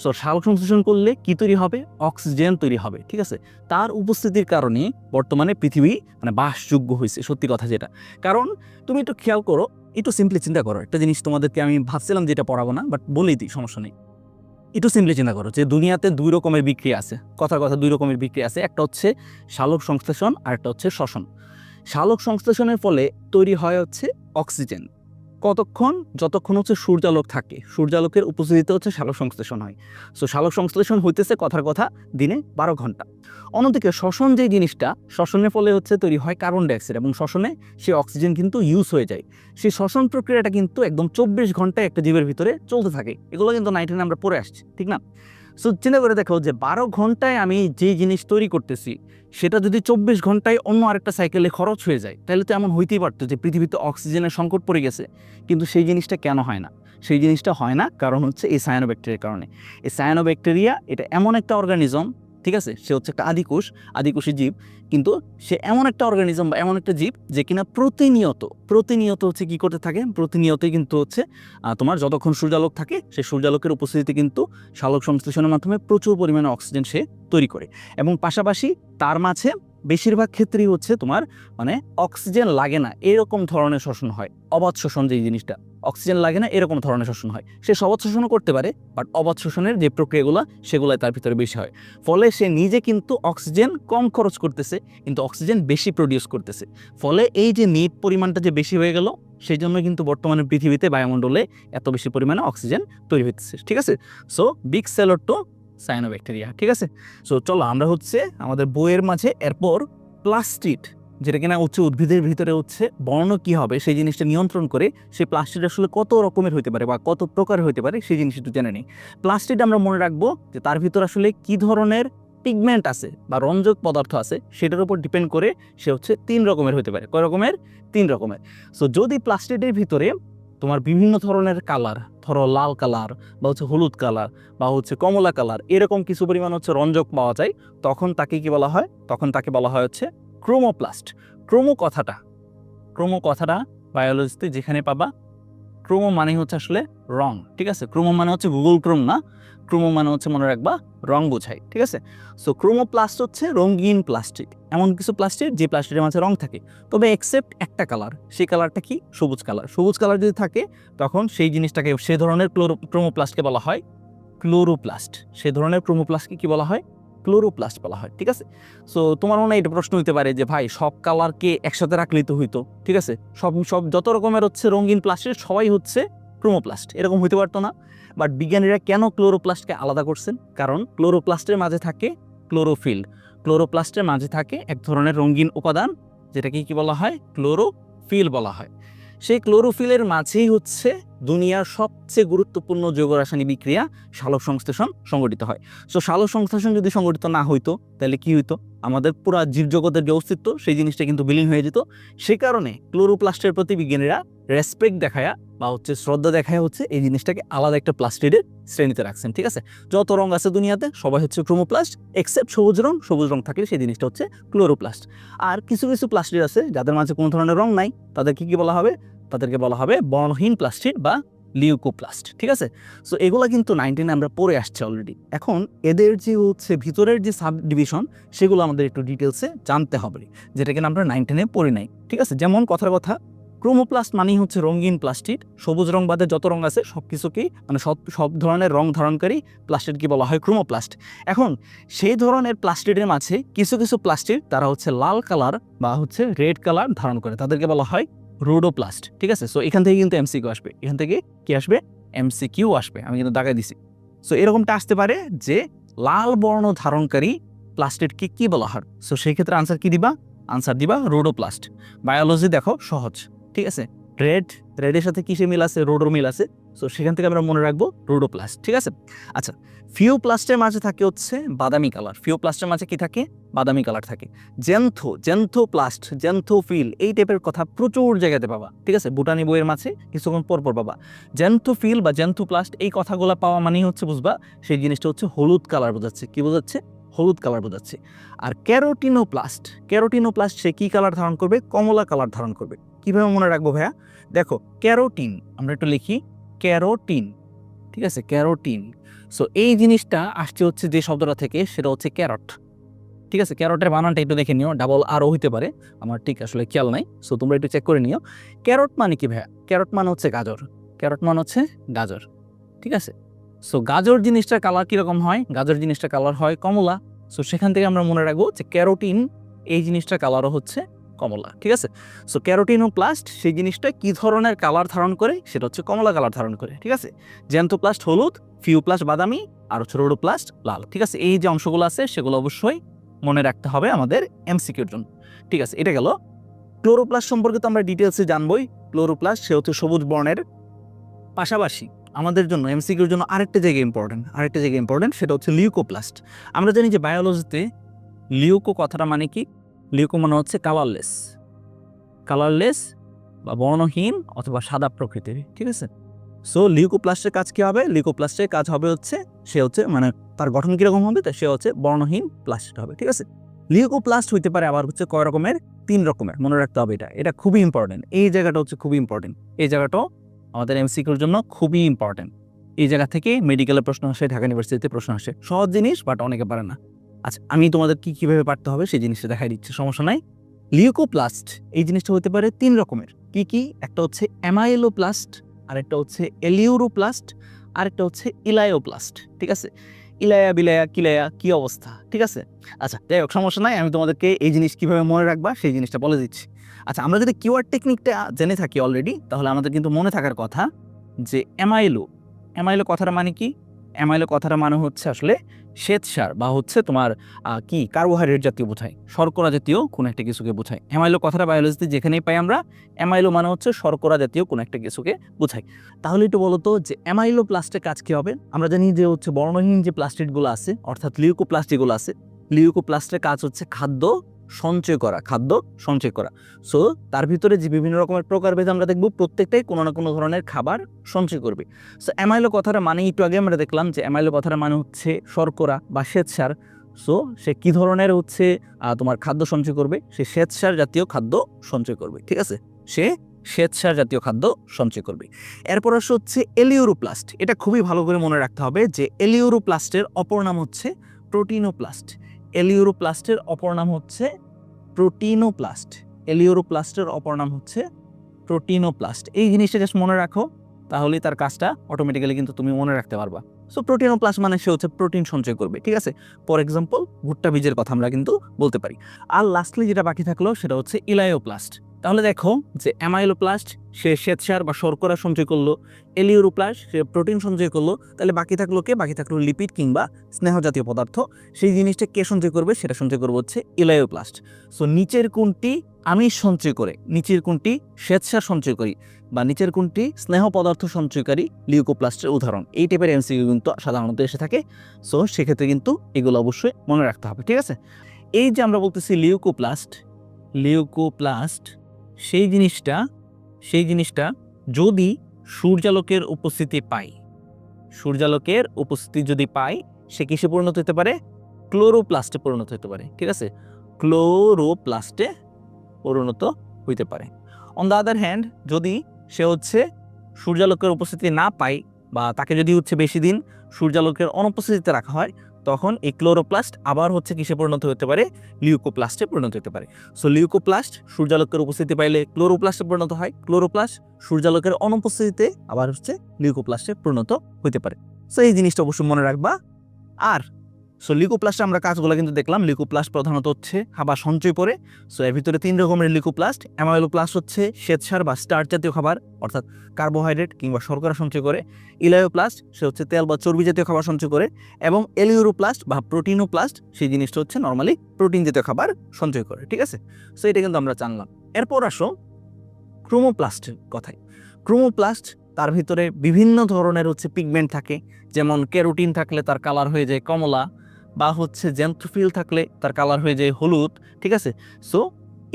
সো শালক সংশ্লেষণ করলে কি তৈরি হবে? অক্সিজেন তৈরি হবে। ঠিক আছে, তার উপস্থিতির কারণে বর্তমানে পৃথিবী বাসযোগ্য হয়েছে, সত্যি কথা যেটা। কারণ তুমি একটু খেয়াল করো, একটু সিম্পলি চিন্তা করো একটা জিনিস, তোমাদেরকে আমি ভাবছিলাম যেটা পড়াবো না, বাট বলেই দিই, সমস্যা নেই। একটু সিম্পলি চিন্তা করো যে দুনিয়াতে দুই রকমের বিক্রিয়া আছে, কথা দুই রকমের বিক্রিয়া আছে। একটা হচ্ছে শালক সংশ্লেষণ আর একটা হচ্ছে শ্বসন। শালক সংশ্লেষণের ফলে তৈরি হয় হচ্ছে অক্সিজেন। যতক্ষণ হচ্ছে সূর্যালোক থাকে, সূর্যালোকের উপস্থিতিতে হচ্ছে শালক সংশ্লেষণ হয়। সো শালক সংশ্লেষণ হইতেছে কথা দিনে 12 ঘন্টা। অন্যদিকে শ্বসন যে জিনিসটা, শ্বসনের ফলে হচ্ছে তৈরি হয় কার্বন ডাইঅক্সাইড, এবং শ্বসনে সে অক্সিজেন কিন্তু ইউজ হয়ে যায়। সেই শ্বসন প্রক্রিয়াটা কিন্তু একদম 24 ঘন্টায় একটা জীবের ভিতরে চলতে থাকে। এগুলো কিন্তু 9 আমরা পড়ে আসছি, ঠিক না? সো চিন্তা করে দেখো যে 12 ঘন্টায় আমি যে জিনিস তৈরি করতেছি সেটা যদি 24 ঘন্টায় অন্য আরেকটা সাইকেলে খরচ হয়ে যায়, তাহলে তো এমন হইতেই পারতো যে পৃথিবীতে অক্সিজেনের সংকট পড়ে গেছে। কিন্তু সেই জিনিসটা কেন হয় না? সেই জিনিসটা হয় না কারণ হচ্ছে এই সায়ানোব্যাকটেরিয়ার কারণে। এই সায়ানোব্যাকটেরিয়া এটা এমন একটা অর্গানিজম, ঠিক আছে, সে হচ্ছে একটা আদিকোষী জীব, কিন্তু সে এমন একটা অর্গানিজম বা এমন একটা জীব যে কিনা প্রতিনিয়ত হচ্ছে কি করতে থাকে? প্রতিনিয়তই কিন্তু হচ্ছে তোমার যতক্ষণ সূর্যালোক থাকে সেই সূর্যালোকের উপস্থিতিতে কিন্তু শালক সংশ্লেষণের মাধ্যমে প্রচুর পরিমাণে অক্সিজেন সে তৈরি করে। এবং পাশাপাশি তার মাঝে বেশিরভাগ ক্ষেত্রেই হচ্ছে তোমার অক্সিজেন লাগে না এরকম ধরনের শ্বসন হয়। অবাধ শ্বসন, যে জিনিসটা অক্সিজেন লাগে না এরকম ধরনের শ্বসন হয়। সে সবাধ শোষণও করতে পারে, বাট অবাধ শোষণের যে প্রক্রিয়াগুলো সেগুলাই তার ভিতরে বেশি হয়। ফলে সে নিজে কিন্তু অক্সিজেন কম খরচ করতেছে, কিন্তু অক্সিজেন বেশি প্রডিউস করতেছে। ফলে এই যে নিট পরিমাণটা যে বেশি হয়ে গেল, সেই জন্য কিন্তু বর্তমানে পৃথিবীতে বায়ুমণ্ডলে এত বেশি পরিমাণে অক্সিজেন তৈরি হচ্ছে। ঠিক আছে, so big Sailor two cyanobacteria. ঠিক আছে, সো চলো আমরা হচ্ছে আমাদের বইয়ের মাঝে এরপর প্লাস্টিড, যেটা কিনা হচ্ছে উদ্ভিদের ভিতরে হচ্ছে বর্ণ কি হবে সেই জিনিসটা নিয়ন্ত্রণ করে, সেই প্লাস্টিড আসলে কত রকমের হইতে পারে বা কত প্রকার হইতে পারে সেই জিনিসটা একটু জেনে নিই। প্লাস্টিড আমরা মনে রাখবো যে তার ভিতর আসলে কি ধরনের পিগমেন্ট আছে বা রঞ্জক পদার্থ আছে সেটার উপর ডিপেন্ড করে সে হচ্ছে 3 রকমের হইতে পারে। কয় রকমের? 3 রকমের। সো যদি প্লাস্টিডের ভিতরে তোমার বিভিন্ন ধরনের কালার, ধরো লাল কালার বা হচ্ছে হলুদ কালার বা হচ্ছে কমলা কালার, এরকম কিছু পরিমাণ হচ্ছে রঞ্জক পাওয়া যায়, তখন তাকে কি বলা হয়? তখন তাকে বলা হয় হচ্ছে ক্রোমোপ্লাস্ট। ক্রোমো কথাটা বায়োলজিতে যেখানে পাবা, ক্রোমো মানে হচ্ছে আসলে রং। ঠিক আছে, ক্রোমো মানে হচ্ছে গুগল ক্রোম না, ক্রোমো মানে হচ্ছে মনে রাখবা রং বোঝায়। ঠিক আছে, সো ক্রোমোপ্লাস্ট হচ্ছে রঙিন প্লাস্টিক, এমন কিছু প্লাস্টিক যে প্লাস্টিকের মাঝে রং থাকে, তবে এক্সেপ্ট একটা কালার। সেই কালারটা কি? সবুজ কালার। সবুজ কালার যদি থাকে তখন সেই জিনিসটাকে, সে ধরনের ক্রোমোপ্লাস্টকে বলা হয় ক্লোরোপ্লাস্ট। সে ধরনের ক্রোমোপ্লাস্টকে কি বলা হয়? ক্লোরোপ্লাস্ট বলা হয়। ঠিক আছে, সো তোমার মনে হয় এটা প্রশ্ন হতে পারে যে ভাই সব কালারকে একসাথে রাখলেই তো হইতো। ঠিক আছে, সব যত রকমের হচ্ছে রঙিন প্লাস্টিক সবাই হচ্ছে ক্রোমোপ্লাস্ট, এরকম হইতে পারতো না। বাট বিজ্ঞানীরা কেন ক্লোরোপ্লাস্টকে আলাদা করছেন? কারণ ক্লোরোপ্লাস্টের মাঝে থাকে ক্লোরোফিল, ক্লোরোপ্লাস্টের মাঝে থাকে এক ধরনের রঙিন উপাদান যেটাকে কি বলা হয়? ক্লোরোফিল বলা হয়। সেই ক্লোরোফিলের মাঝেই হচ্ছে দুনিয়ার সবচেয়ে গুরুত্বপূর্ণ যৌগ রাসায়নিক বিক্রিয়া সালোক সংশ্লেষণ সংঘটিত হয়। সো সালোক সংশ্লেষণ যদি সংঘটিত না হইতো তাহলে কি হইতো? আমাদের পুরো জীবজগতের যে অস্তিত্ব সেই জিনিসটা কিন্তু বিলীন হয়ে যেত। সে কারণে ক্লোরোপ্লাস্টের প্রতি বিজ্ঞানীরা রেসপেক্ট দেখায়া বা হচ্ছে শ্রদ্ধা দেখায় হচ্ছে এই জিনিসটাকে আলাদা একটা প্লাস্টিডের শ্রেণীতে রাখছেন। ঠিক আছে, যত রং আছে দুনিয়াতে সবাই হচ্ছে ক্রোমোপ্লাস্ট, এক্সেপ্ট সবুজ রং থাকলে সেই জিনিসটা হচ্ছে ক্লোরোপ্লাস্ট। আর কিছু কিছু প্লাস্টিড আছে যাদের মাঝে কোনো ধরনের রং নাই, তাদেরকে কি বলা হবে? তাদেরকে বলা হবে বর্ণহীন প্লাস্টিড বা লিউকোপ্লাস্ট। ঠিক আছে, সো এগুলা কিন্তু 19 আমরা পড়ে আসছে অলরেডি। এখন এদের যে হচ্ছে ভিতরের যে সাব ডিভিশন সেগুলো আমাদের একটু ডিটেলসে জানতে হবে, যেটা কিনা আমরা 19 পড়ি নাই। ঠিক আছে, যেমন কথার কথা ক্রোমোপ্লাস্ট মানেই হচ্ছে রঙিন প্লাস্টিড, সবুজ রং বাদে যত রং আছে সব কিছুকেই মানে সব ধরনের রং ধারণকারী প্লাস্টিডকে বলা হয় ক্রোমোপ্লাস্ট। এখন সেই ধরনের প্লাস্টিডের মাঝে কিছু কিছু প্লাস্টিড তারা হচ্ছে লাল কালার বা হচ্ছে রেড কালার ধারণ করে, তাদেরকে বলা হয় রোডোপ্লাস্ট। ঠিক আছে, সো এখান থেকে কিন্তু এমসিকিউ আসবে, এখান থেকে কি আসবে? এমসিকিউ আসবে। আমি কিন্তু দাগাই দিছি। সো এরকমটা আসতে পারে যে লাল বর্ণ ধারণকারী প্লাস্টিডকে কি বলা হয়? সো সেই ক্ষেত্রে আনসার কি দিবা? আনসার দিবা রোডোপ্লাস্ট। বায়োলজি দেখো সহজ। ঠিক আছে, রেডের সাথে কিসে মিল আছে? রোডোর মিল আছে। সো সেখান থেকে আমরা মনে রাখবো রোডোপ্লাস্ট। ঠিক আছে, আচ্ছা ফিওপ্লাস্টের মাঝে থাকে হচ্ছে বাদামি কালার। ফিওপ্লাস্টের মাঝে কি থাকে? বাদামি কালার থাকে। জেন্থোপ্লাস্ট, জেন্থোফিল এই টাইপের কথা প্রচুর জায়গাতে পাবা। ঠিক আছে, বুটানি বইয়ের মাঝে কিছুক্ষণ পরপর পাবা। জেন্থোফিল বা জেন্থোপ্লাস্ট এই কথাগুলো পাওয়া মানেই হচ্ছে বুঝবা সেই জিনিসটা হচ্ছে হলুদ কালার বোঝাচ্ছে। কি বোঝাচ্ছে? হলুদ কালার বোঝাচ্ছে। আর ক্যারোটিনোপ্লাস্ট সে কি কালার ধারণ করবে? কমলা কালার ধারণ করবে। কিভাবে মনে রাখবো ভাইয়া? দেখো ক্যারোটিন, আমরা একটু লিখি ক্যারোটিন। ঠিক আছে, ক্যারোটিন। সো এই জিনিসটা আসছে হচ্ছে যে শব্দটা থেকে, সেটা হচ্ছে ক্যারট। ঠিক আছে, ক্যারটের বানানটা একটু দেখে নিও, ডাবল আরও হইতে পারে, আমার ঠিক আসলে খেয়াল নাই। সো তোমরা একটু চেক করে নিও। ক্যারট মানে কি ভাইয়া? ক্যারট মানে হচ্ছে গাজর। ক্যারট মানে হচ্ছে গাজর। ঠিক আছে, সো গাজর জিনিসটার কালার কীরকম হয়? গাজর জিনিসটার কালার হয় কমলা। সো সেখান থেকে আমরা মনে রাখবো যে ক্যারোটিন এই জিনিসটার কালারও হচ্ছে কমলা। ঠিক আছে, সো ক্যারোটিনোপ্লাস্ট সেই জিনিসটা কি ধরনের কালার ধারণ করে? সেটা হচ্ছে কমলা কালার ধারণ করে। ঠিক আছে, জেন্থোপ্লাস্ট হলুদ, ফিওপ্লাস্ট বাদামি, আর হচ্ছে রোডোপ্লাস্ট লাল। ঠিক আছে, এই যে অংশগুলো আছে সেগুলো অবশ্যই মনে রাখতে হবে আমাদের এমসিকিউর জন্য। ঠিক আছে, এটা গেল। ক্লোরোপ্লাস্ট সম্পর্কে তো আমরা ডিটেলসে জানবই। ক্লোরোপ্লাস্ট সে হচ্ছে সবুজ বর্ণের। পাশাপাশি আমাদের জন্য এমসিকিউর জন্য আরেকটা জায়গা ইম্পর্টেন্ট, সেটা হচ্ছে লিউকোপ্লাস্ট। আমরা জানি যে বায়োলজিতে লিউকো কথাটা মানে কি? লিউকো মানে হচ্ছে কালারলেস বা বর্ণহীন অথবা সাদা প্রকৃতির। ঠিক আছে, সো লিউকোপ্লাস্টের কাজ কি হবে? লিউকোপ্লাস্টের কাজ হবে হচ্ছে সে হচ্ছে মানে তার গঠন কীরকম হবে? সে হচ্ছে বর্ণহীন প্লাস্ট হবে। ঠিক আছে, লিউকোপ্লাস্ট হইতে পারে আবার হচ্ছে কয় রকমের? 3 রকমের। মনে রাখতে হবে, এটা খুবই ইম্পর্টেন্ট। এই জায়গাটা হচ্ছে খুবই ইম্পর্টেন্ট। এই জায়গাটাও আমাদের এমসিকিউর জন্য খুবই ইম্পর্টেন্ট। এই জায়গা থেকে মেডিকেলের প্রশ্ন আসে, ঢাকা ইউনিভার্সিটিতে প্রশ্ন আসে। সহজ জিনিস, বাট অনেকে পারে না। আচ্ছা, আমি তোমাদের কিভাবে পারতে হবে সেই জিনিসটা দেখাই দিচ্ছি, সমস্যা নাই। লিউকোপ্লাস্ট এই জিনিসটা হতে পারে 3 রকমের। কি? একটা হচ্ছে অ্যামাইলোপ্লাস্ট, আরেকটা হচ্ছে এলিউরোপ্লাস্ট, আরেকটা হচ্ছে ইলায়োপ্লাস্ট। ঠিক আছে, ইলায়া বিলায়া কিলায়া কি অবস্থা? ঠিক আছে, আচ্ছা যাই হোক সমস্যা নাই, আমি তোমাদেরকে এই জিনিস কিভাবে মনে রাখবা সেই জিনিসটা বলে দিচ্ছি। আচ্ছা, আমরা যদি কিওয়ার্ড টেকনিকটা জেনে থাকি অলরেডি, তাহলে আমাদের কিন্তু মনে থাকার কথা যে অ্যামাইলো কথাটা মানে কি? অ্যামাইলো কথাটা মানে হচ্ছে আসলে শ্বেতসার বা হচ্ছে তোমার কি কার্বোহাইড্রেট জাতীয় বোঝায়, শর্করা জাতীয় কোনো একটা কিছুকে বোঝায়। অ্যামাইলো কথাটা বায়োলজিতে যেখানেই পাই আমরা, অ্যামাইলো মানে হচ্ছে শর্করা জাতীয় কোনো একটা কিছুকে বোঝায়। তাহলে একটু বলো তো যে অ্যামাইলো প্লাস্টের কাজ কী হবে? আমরা জানি যে হচ্ছে বর্ণহীন যে প্লাস্টিডগুলো আছে অর্থাৎ লিউকোপ্লাস্টগুলো আছে, লিউকোপ্লাস্টের কাজ হচ্ছে খাদ্য সঞ্চয় করা। সো তার ভিতরে যে বিভিন্ন রকমের প্রকারভেদ আমরা দেখব, প্রত্যেকটাই কোনো না কোনো ধরনের খাবার সঞ্চয় করবে। সো অ্যামাইলো কথাটা মানে একটু আগে আমরা দেখলাম যে অ্যামাইলো কথাটা মানে হচ্ছে শর্করা বা শ্বেতসার। সো সে কী ধরনের হচ্ছে তোমার খাদ্য সঞ্চয় করবে? সে শ্বেতসার জাতীয় খাদ্য সঞ্চয় করবে। ঠিক আছে, সে শ্বেতসার জাতীয় খাদ্য সঞ্চয় করবে। এরপর আসে হচ্ছে এলিউরোপ্লাস্ট। এটা খুবই ভালো করে মনে রাখতে হবে যে এলিউরোপ্লাস্টের অপর নাম হচ্ছে প্রোটিনোপ্লাস্ট। এলিউরোপ্লাস্টের অপর নাম হচ্ছে প্রোটিনোপ্লাস্ট। এই জিনিসটা জাস্ট মনে রাখো, তাহলেই তার কাজটা অটোমেটিক্যালি কিন্তু তুমি মনে রাখতে পারবা। সো প্রোটিনোপ্লাস্ট মানে সে হচ্ছে প্রোটিন সঞ্চয় করবে। ঠিক আছে, ফর এক্সাম্পল ভুট্টা বীজের কথা আমরা কিন্তু বলতে পারি। আর লাস্টলি যেটা বাকি থাকলো সেটা হচ্ছে ইলায়োপ্লাস্ট। তাহলে দেখো যে অ্যামাইলোপ্লাস্ট সে শ্বেতসার বা শর্করা সঞ্চয় করলো, এলিউরোপ্লাস্ট সে প্রোটিন সঞ্চয় করলো, তাহলে বাকি থাকলো লিপিড কিংবা স্নেহ জাতীয় পদার্থ। সেই জিনিসটা কে সঞ্চয় করবে? সেটা সঞ্চয় করবে হচ্ছে ইলায়োপ্লাস্ট। সো নিচের কোনটি আমিষ সঞ্চয় করে, নিচের কোনটি শ্বেতসার সঞ্চয় করি, বা নিচের কোনটি স্নেহ পদার্থ সঞ্চয়কারী লিউকোপ্লাস্টের উদাহরণ? এই টাইপের এমসিকিউ কিন্তু সাধারণত এসে থাকে। সো সেক্ষেত্রে কিন্তু এগুলো অবশ্যই মনে রাখতে হবে, ঠিক আছে? এই যে আমরা বলতেছি লিউকোপ্লাস্ট সেই জিনিসটা যদি সূর্যালোকের উপস্থিতি যদি পাই, সে কিসে পরিণত হতে পারে? ক্লোরোপ্লাস্টে পরিণত হতে পারে, ঠিক আছে? ক্লোরোপ্লাস্টে পরিণত হইতে পারে। অন দ্য আদার হ্যান্ড, যদি সে হচ্ছে সূর্যালোকের উপস্থিতি না পায়, বা তাকে যদি হচ্ছে বেশি দিন সূর্যালোকের অনুপস্থিতিতে রাখা হয়, তখন এই ক্লোরোপ্লাস্ট আবার হচ্ছে কিসে পরিণত হতে পারে? লিউকোপ্লাস্টে পরিণত হতে পারে। সো লিউকোপ্লাস্ট সূর্যালোকের উপস্থিতি পাইলে ক্লোরোপ্লাস্টে পরিণত হয়, ক্লোরোপ্লাস্ট সূর্যালোকের অনুপস্থিতিতে আবার হচ্ছে লিউকোপ্লাস্টে পরিণত হতে পারে। সো এই জিনিসটা অবশ্যই মনে রাখবা। আর সো লিউকোপ্লাস্টে আমরা কাজগুলো কিন্তু দেখলাম। লিউকোপ্লাস্ট প্রধানত হচ্ছে খাবার সঞ্চয় করে। সো এর ভিতরে 3 রকমের লিউকোপ্লাস্ট। অ্যামাইলোপ্লাস্ট হচ্ছে শ্বেতসার বা স্টার্চ জাতীয় খাবার, অর্থাৎ কার্বোহাইড্রেট কিংবা শর্করা সঞ্চয় করে। ইলায়োপ্লাস্ট সে হচ্ছে তেল বা চর্বি জাতীয় খাবার সঞ্চয় করে। এবং এলিউরোপ্লাস্ট বা প্রোটিনোপ্লাস্ট সেই জিনিসটা হচ্ছে নর্মালি প্রোটিন জাতীয় খাবার সঞ্চয় করে, ঠিক আছে? সো এটা কিন্তু আমরা জানলাম। এরপর আসো ক্রোমোপ্লাস্টের কথায়। ক্রোমোপ্লাস্ট তার ভিতরে বিভিন্ন ধরনের হচ্ছে পিগমেন্ট থাকে, যেমন ক্যারোটিন থাকলে তার কালার হয়ে যায় কমলা, বা হচ্ছে জেন্থ্রোফিল থাকলে তার কালার হয়ে যায় হলুদ, ঠিক আছে? সো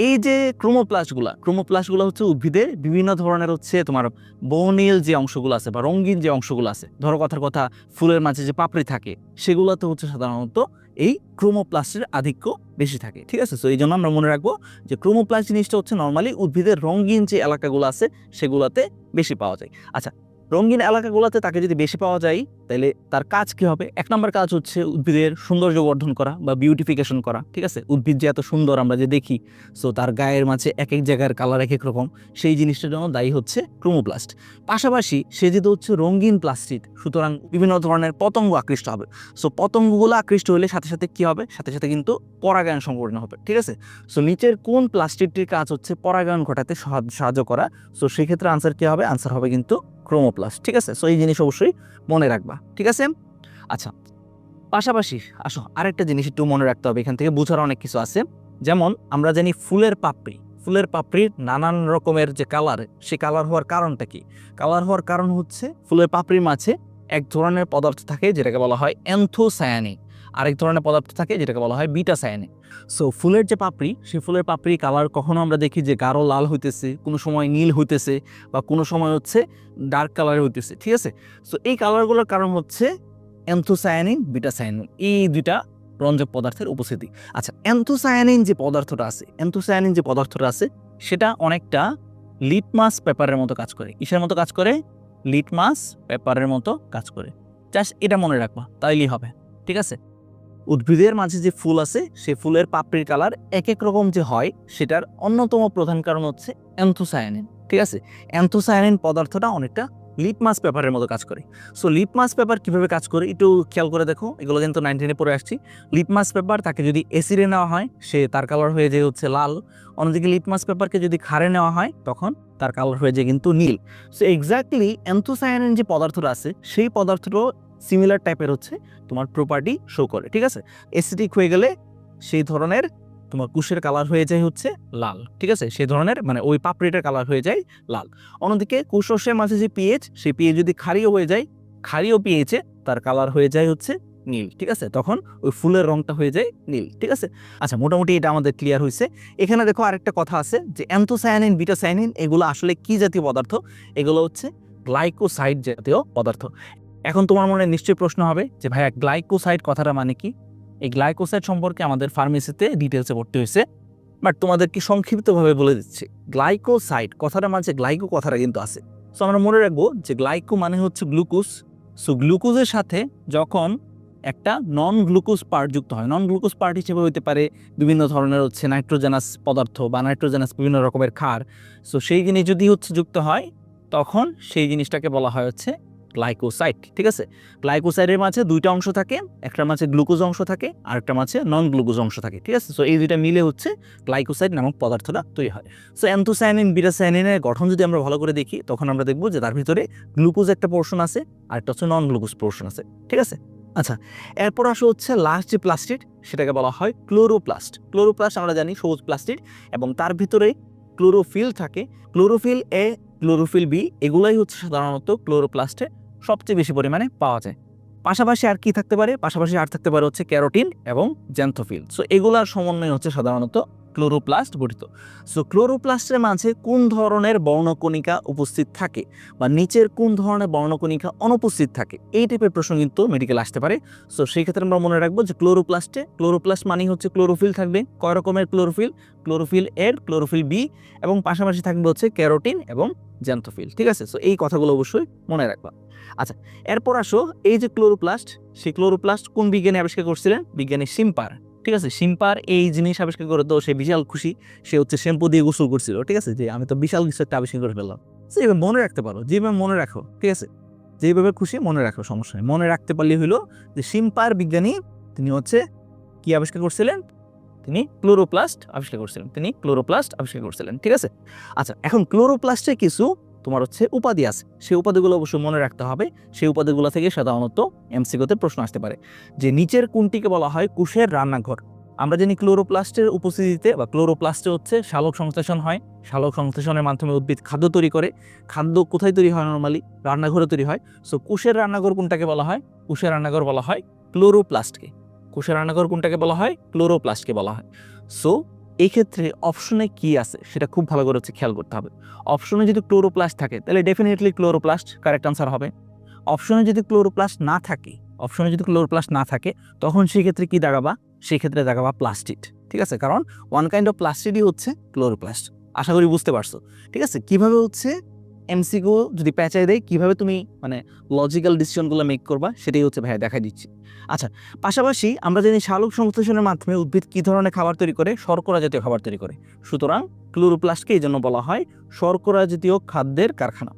এই যে ক্রোমোপ্লাস্টগুলো হচ্ছে উদ্ভিদের বিভিন্ন ধরনের হচ্ছে তোমার বর্ণিল যে অংশগুলো আছে বা রঙিন যে অংশগুলো আছে, ধরো কথার কথা ফুলের মাঝে যে পাপড়ি থাকে, সেগুলোতে হচ্ছে সাধারণত এই ক্রোমোপ্লাস্টের আধিক্য বেশি থাকে, ঠিক আছে? সো এই জন্য আমরা মনে রাখবো যে ক্রোমোপ্লাস্ট জিনিসটা হচ্ছে নর্মালি উদ্ভিদের রঙিন যে এলাকাগুলো আছে সেগুলোতে বেশি পাওয়া যায়। আচ্ছা, রঙিন এলাকাগুলোতে তাকে যদি বেশি পাওয়া যায়, তাহলে তার কাজ কি হবে? 1 নম্বর কাজ হচ্ছে উদ্ভিদের সৌন্দর্য বর্ধন করা বা বিউটিফিকেশন করা, ঠিক আছে? উদ্ভিদ যে এত সুন্দর আমরা যে দেখি, সো তার গায়ের মাঝে এক এক জায়গার কালার এক এক রকম, সেই জিনিসটার জন্য দায়ী হচ্ছে ক্রোমোপ্লাস্ট। পাশাপাশি সে যেহেতু হচ্ছে রঙিন প্লাস্টিড, সুতরাং বিভিন্ন ধরনের পতঙ্গ আকৃষ্ট হবে। সো পতঙ্গগুলো আকৃষ্ট হলে সাথে সাথে কি হবে? সাথে সাথে কিন্তু পরাগায়ন সংঘটন হবে, ঠিক আছে? সো নিচের কোন প্লাস্টিকটির কাজ হচ্ছে পরাগায়ন ঘটাতে সাহায্য করা? সো সেক্ষেত্রে আনসার কি হবে? আনসার হবে কিন্তু ক্রোমোপ্লাস্ট, ঠিক আছে? সো এই জিনিস অবশ্যই মনে রাখবা, ঠিক আছে? আচ্ছা, পাশাপাশি আসো আরেকটা জিনিস একটু মনে রাখতে হবে, এখান থেকে বোঝার অনেক কিছু আছে। যেমন আমরা জানি ফুলের পাপড়ির নানান রকমের যে কালার, সে কালার হওয়ার কারণটা কি? কালার হওয়ার কারণ হচ্ছে ফুলের পাপড়ির মাঝে এক ধরনের পদার্থ থাকে যেটাকে বলা হয় অ্যান্থোসায়ানিন, আরেক ধরনের পদার্থ থাকে যেটাকে বলা হয় বিটা সায়ানিন। সো ফুলের যে পাপড়ি, সেই ফুলের পাপড়ি কালার কখনো আমরা দেখি যে গাঢ় লাল হইতেছে, কোনো সময় নীল হইতেছে, বা কোনো সময় হচ্ছে ডার্ক কালার হইতেছে, ঠিক আছে? সো এই কালারগুলোর কারণ হচ্ছে অ্যান্থোসায়ানিন, বিটা সায়ানিন, এই দুইটা রঞ্জক পদার্থের উপস্থিতি। আচ্ছা, অ্যান্থোসায়ানিন যে পদার্থটা আছে সেটা অনেকটা লিটমাস পেপারের মতো কাজ করে। কিসের মতো কাজ করে? লিটমাস পেপারের মতো কাজ করে। জাস্ট এটা মনে রাখবা, তাইলেই হবে, ঠিক আছে? উদ্ভিদের মাঝে যে ফুল আছে, সে ফুলের পাপড়ির কালার এক এক রকম যে হয়, সেটার অন্যতম প্রধান কারণ হচ্ছে অ্যান্থোসায়ানিন, ঠিক আছে? অ্যান্থোসায়ানিন পদার্থটা অনেকটা লিটমাস পেপারের মতো কাজ করে। সো লিটমাস পেপার কিভাবে কাজ করে একটু খেয়াল করে দেখো, এগুলো কিন্তু 9-10-এ পড়ে আসছি। লিটমাস পেপার তাকে যদি এসিডে নেওয়া হয়, সে তার কালার হয়ে যায় হচ্ছে লাল। অন্যদিকে লিটমাস পেপারকে যদি ক্ষারে নেওয়া হয়, তখন তার কালার হয়ে যায় কিন্তু নীল। সো এক্স্যাক্টলি অ্যান্থোসায়ানিন যে পদার্থটা আছে, সেই পদার্থটাও সিমিলার টাইপের হচ্ছে তোমার প্রপার্টি শো করে, ঠিক আছে? অ্যাসিডিক হয়ে গেলে সেই ধরনের তোমার কুশের কালার হয়ে যায় হচ্ছে লাল, ঠিক আছে? সেই ধরনের মানে ওই পাপড়িটার কালার হয়ে যায় লাল। অন্যদিকে কুশোষের মাঝে যে পিএইচ, সেই পিএইচ যদি ক্ষারীয় হয়ে যায়, ক্ষারীয় পিএইচে তার কালার হয়ে যায় হচ্ছে নীল, ঠিক আছে? তখন ওই ফুলের রংটা হয়ে যায় নীল, ঠিক আছে? আচ্ছা, মোটামুটি এটা আমাদের ক্লিয়ার হয়েছে। এখানে দেখো আরেকটা কথা আছে যে অ্যান্থোসায়ানিন, বিটা সায়ানিন এগুলো আসলে কি জাতীয় পদার্থ? এগুলো হচ্ছে গ্লাইকোসাইড জাতীয় পদার্থ। এখন তোমার মনে নিশ্চয়ই প্রশ্ন হবে যে ভাইয়া গ্লাইকোসাইড কথাটা মানে কি? এই গ্লাইকোসাইড সম্পর্কে আমাদের ফার্মেসিতে ডিটেলসে পড়তে হয়েছে, বাট তোমাদেরকে সংক্ষিপ্তভাবে বলে দিচ্ছি। গ্লাইকোসাইড কথাটা মাঝে গ্লাইকো কথাটা কিন্তু আছে। সো আমরা মনে রাখবো যে গ্লাইকো মানে হচ্ছে গ্লুকোজ। সো গ্লুকোজের সাথে যখন একটা নন গ্লুকোজ পার্ট যুক্ত হয়, নন গ্লুকোজ পার্ট হিসেবে হতে পারে বিভিন্ন ধরনের হচ্ছে নাইট্রোজেনাস পদার্থ বা নাইট্রোজেনাস বিভিন্ন রকমের ক্ষার। সো সেই জিনিস যদি হচ্ছে যুক্ত হয়, তখন সেই জিনিসটাকে বলা হয় হচ্ছে গ্লাইকোসাইড। ঠিক আছে, গ্লাইকোসাইডের মাঝে দুইটা অংশ থাকে, একটার মাঝে গ্লুকোজ অংশ থাকে আর একটা মাঝে নন গ্লুকোজ অংশ থাকে। ঠিক আছে, সো এই দুইটা মিলে হচ্ছে গ্লাইকোসাইড নামক পদার্থটা তৈরি হয়। সো অ্যান্থোসায়ানিন বিটা সায়ানিনের গঠন যদি আমরা ভালো করে দেখি তখন আমরা দেখবো যে তার ভিতরে গ্লুকোজ একটা পোর্শন আছে আর একটা হচ্ছে নন গ্লুকোজ পোর্শন আছে। ঠিক আছে, আচ্ছা এরপর আসো হচ্ছে লাস্ট যে প্লাস্টিড সেটাকে বলা হয় ক্লোরোপ্লাস্ট। ক্লোরোপ্লাস্ট আমরা জানি সবুজ প্লাস্টিড এবং তার ভিতরে ক্লোরোফিল থাকে। ক্লোরোফিল এ, ক্লোরোফিল বি এগুলাই হচ্ছে সাধারণত ক্লোরোপ্লাস্টে সবচেয়ে বেশি পরিমাণে পাওয়া যায়। পাশাপাশি আর কি থাকতে পারে? পাশাপাশি আর থাকতে পারে হচ্ছে ক্যারোটিন এবং জ্যান্থোফিল। সো এগুলার সমন্বয় হচ্ছে সাধারণত ক্লোরোপ্লাস্ট গঠিত। সো ক্লোরোপ্লাস্টের মাঝে কোন ধরনের বর্ণকণিকা উপস্থিত থাকে বা নিচের কোন ধরনের বর্ণকণিকা অনুপস্থিত থাকে, এই টাইপের প্রশ্ন কিন্তু মেডিকেল আসতে পারে। সো সেই ক্ষেত্রে আমরা মনে রাখবো যে ক্লোরোপ্লাস্ট মানে হচ্ছে ক্লোরোফিল থাকবে। কয় রকমের chlorophyll? Chlorophyll A, chlorophyll B এবং পাশাপাশি থাকবে হচ্ছে ক্যারোটিন এবং জ্যান্থোফিল। ঠিক আছে, সো এই কথাগুলো অবশ্যই মনে রাখবা। আচ্ছা এরপর আসো এই যে ক্লোরোপ্লাস্ট, সেই ক্লোরোপ্লাস্ট কোন বিজ্ঞানী আবিষ্কার করছিলেন? বিজ্ঞানী শিম্পার। ঠিক আছে, শিম্পার এই জিনিস আবিষ্কার করে তো সে বিশাল খুশি, সে হচ্ছে শ্যাম্পু দিয়ে গোসল করছিল। ঠিক আছে, যে আমি তো বিশাল কিছু একটা আবিষ্কার করে ফেললাম। এইভাবে মনে রাখতে পারো, যেভাবে মনে রাখো। ঠিক আছে, যেভাবে খুশি মনে রাখো, সমস্যা নেই। মনে রাখতে পারলে হইলো যে শিম্পার বিজ্ঞানী তিনি হচ্ছে কি আবিষ্কার করছিলেন? তিনি ক্লোরোপ্লাস্ট আবিষ্কার করছিলেন। ঠিক আছে, আচ্ছা এখন ক্লোরোপ্লাস্টে কিছু তোমার হচ্ছে উপাধি আছে, সেই উপাধিগুলো অবশ্যই মনে রাখতে হবে। সেই উপাধিগুলো থেকে সাধারণত এমসিকিউতে প্রশ্ন আসতে পারে যে নিচের কোনটিকে বলা হয় কোষের রান্নাঘর। আমরা জানি ক্লোরোপ্লাস্টের উপস্থিতিতে বা ক্লোরোপ্লাস্টে হচ্ছে শালক সংশ্লেষণ হয়। শালক সংশ্লেষণের মাধ্যমে উদ্ভিদ খাদ্য তৈরি করে। খাদ্য কোথায় তৈরি হয়? নর্মালি রান্নাঘরে তৈরি হয়। সো কোষের রান্নাঘর কোনটাকে বলা হয়? কোষের রান্নাঘর বলা হয় ক্লোরোপ্লাস্টকে। কোষের রান্নাঘর কোনটাকে বলা হয়? ক্লোরোপ্লাস্টকে বলা হয়। সো এই ক্ষেত্রে অপশনে কি আছে সেটা খুব ভালো করে হচ্ছে খেয়াল করতে হবে। অপশনে যদি ক্লোরোপ্লাস্ট থাকে তাহলে ডেফিনেটলি ক্লোরোপ্লাস্ট কারেক্ট আনসার হবে। অপশনে যদি ক্লোরোপ্লাস্ট না থাকে তখন সেই ক্ষেত্রে কি দাগাবা? সেই ক্ষেত্রে দাগাবা প্লাস্টিড। ঠিক আছে, কারণ ওয়ান কাইন্ড অফ প্লাস্টিডই হচ্ছে ক্লোরোপ্লাস্ট। আশা করি বুঝতে পারছো। ঠিক আছে, কিভাবে হচ্ছে এমসিকিউ যদি প্যাঁচাই দেয় কিভাবে তুমি মানে লজিক্যাল ডিসিশনগুলো মেক করবা সেটাই হচ্ছে ভাইয়া দেখাই দিচ্ছি। আচ্ছা পাশাপাশি আমরা জানি শালক সংশ্লেষণের মাধ্যমে উদ্ভিদ কি ধরনের খাবার তৈরি করে? শর্করা জাতীয় খাবার তৈরি করে। সুতরাং ক্লোরোপ্লাস্টকে এই জন্য বলা হয় শর্করা জাতীয় খাদ্যের কারখানা।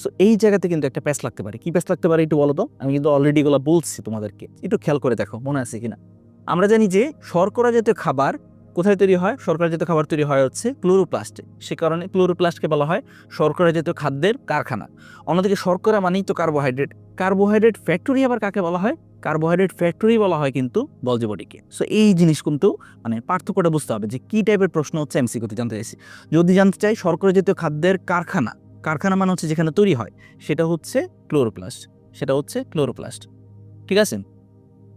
সো এই জায়গাতে কিন্তু একটা প্যাচ লাগতে পারে। কি প্যাচ লাগতে পারে একটু বলো তো? আমি কিন্তু অলরেডি এগুলো বলছি তোমাদেরকে, একটু খেয়াল করে দেখো মনে আছে কিনা। আমরা জানি যে শর্করা জাতীয় খাবার কোথায় তৈরি হয়? শর্করা জাতীয় খাবার তৈরি হয় হচ্ছে ক্লোরোপ্লাস্টে। সে কারণে ক্লোরোপ্লাস্টকে বলা হয় শর্করা জাতীয় খাদ্যের কারখানা। অন্যদিকে শর্করা মানেই তো কার্বোহাইড্রেট। কার্বোহাইড্রেট ফ্যাক্টরি আবার কাকে বলা হয়? কার্বোহাইড্রেট ফ্যাক্টরি বলা হয় কিন্তু বলজি বডিকে। সো এই জিনিস কিন্তু মানে পার্থক্যটা বুঝতে হবে যে কি টাইপের প্রশ্ন হচ্ছে এমসিকিউতে জানতে চাইছি। যদি জানতে চাই শর্করা জাতীয় খাদ্যের কারখানা, কারখানা মানে হচ্ছে যেখানে তৈরি হয়, সেটা হচ্ছে ক্লোরোপ্লাস্ট। ঠিক আছে,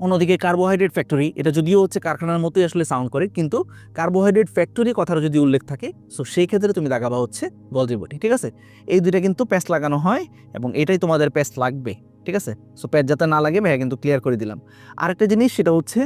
অন্যদিকে কার্বোহাইড্রেট ফ্যাক্টরি, এটা যদিও হচ্ছে কারখানার মতোই আসলে সাউন্ড করে, কিন্তু কার্বোহাইড্রেট ফ্যাক্টরি কথাটা যদি উল্লেখ থাকে সো সেই ক্ষেত্রে তুমি দাগাবা হচ্ছে গলজি বডি। ঠিক আছে, এই দুইটা কিন্তু প্যাচ লাগানো হয় এবং এটাই তোমাদের প্যাচ লাগবে। ঠিক আছে, সো প্যাচ যাতে না লাগে ভাইয়া কিন্তু ক্লিয়ার করে দিলাম। আরেকটা জিনিস সেটা হচ্ছে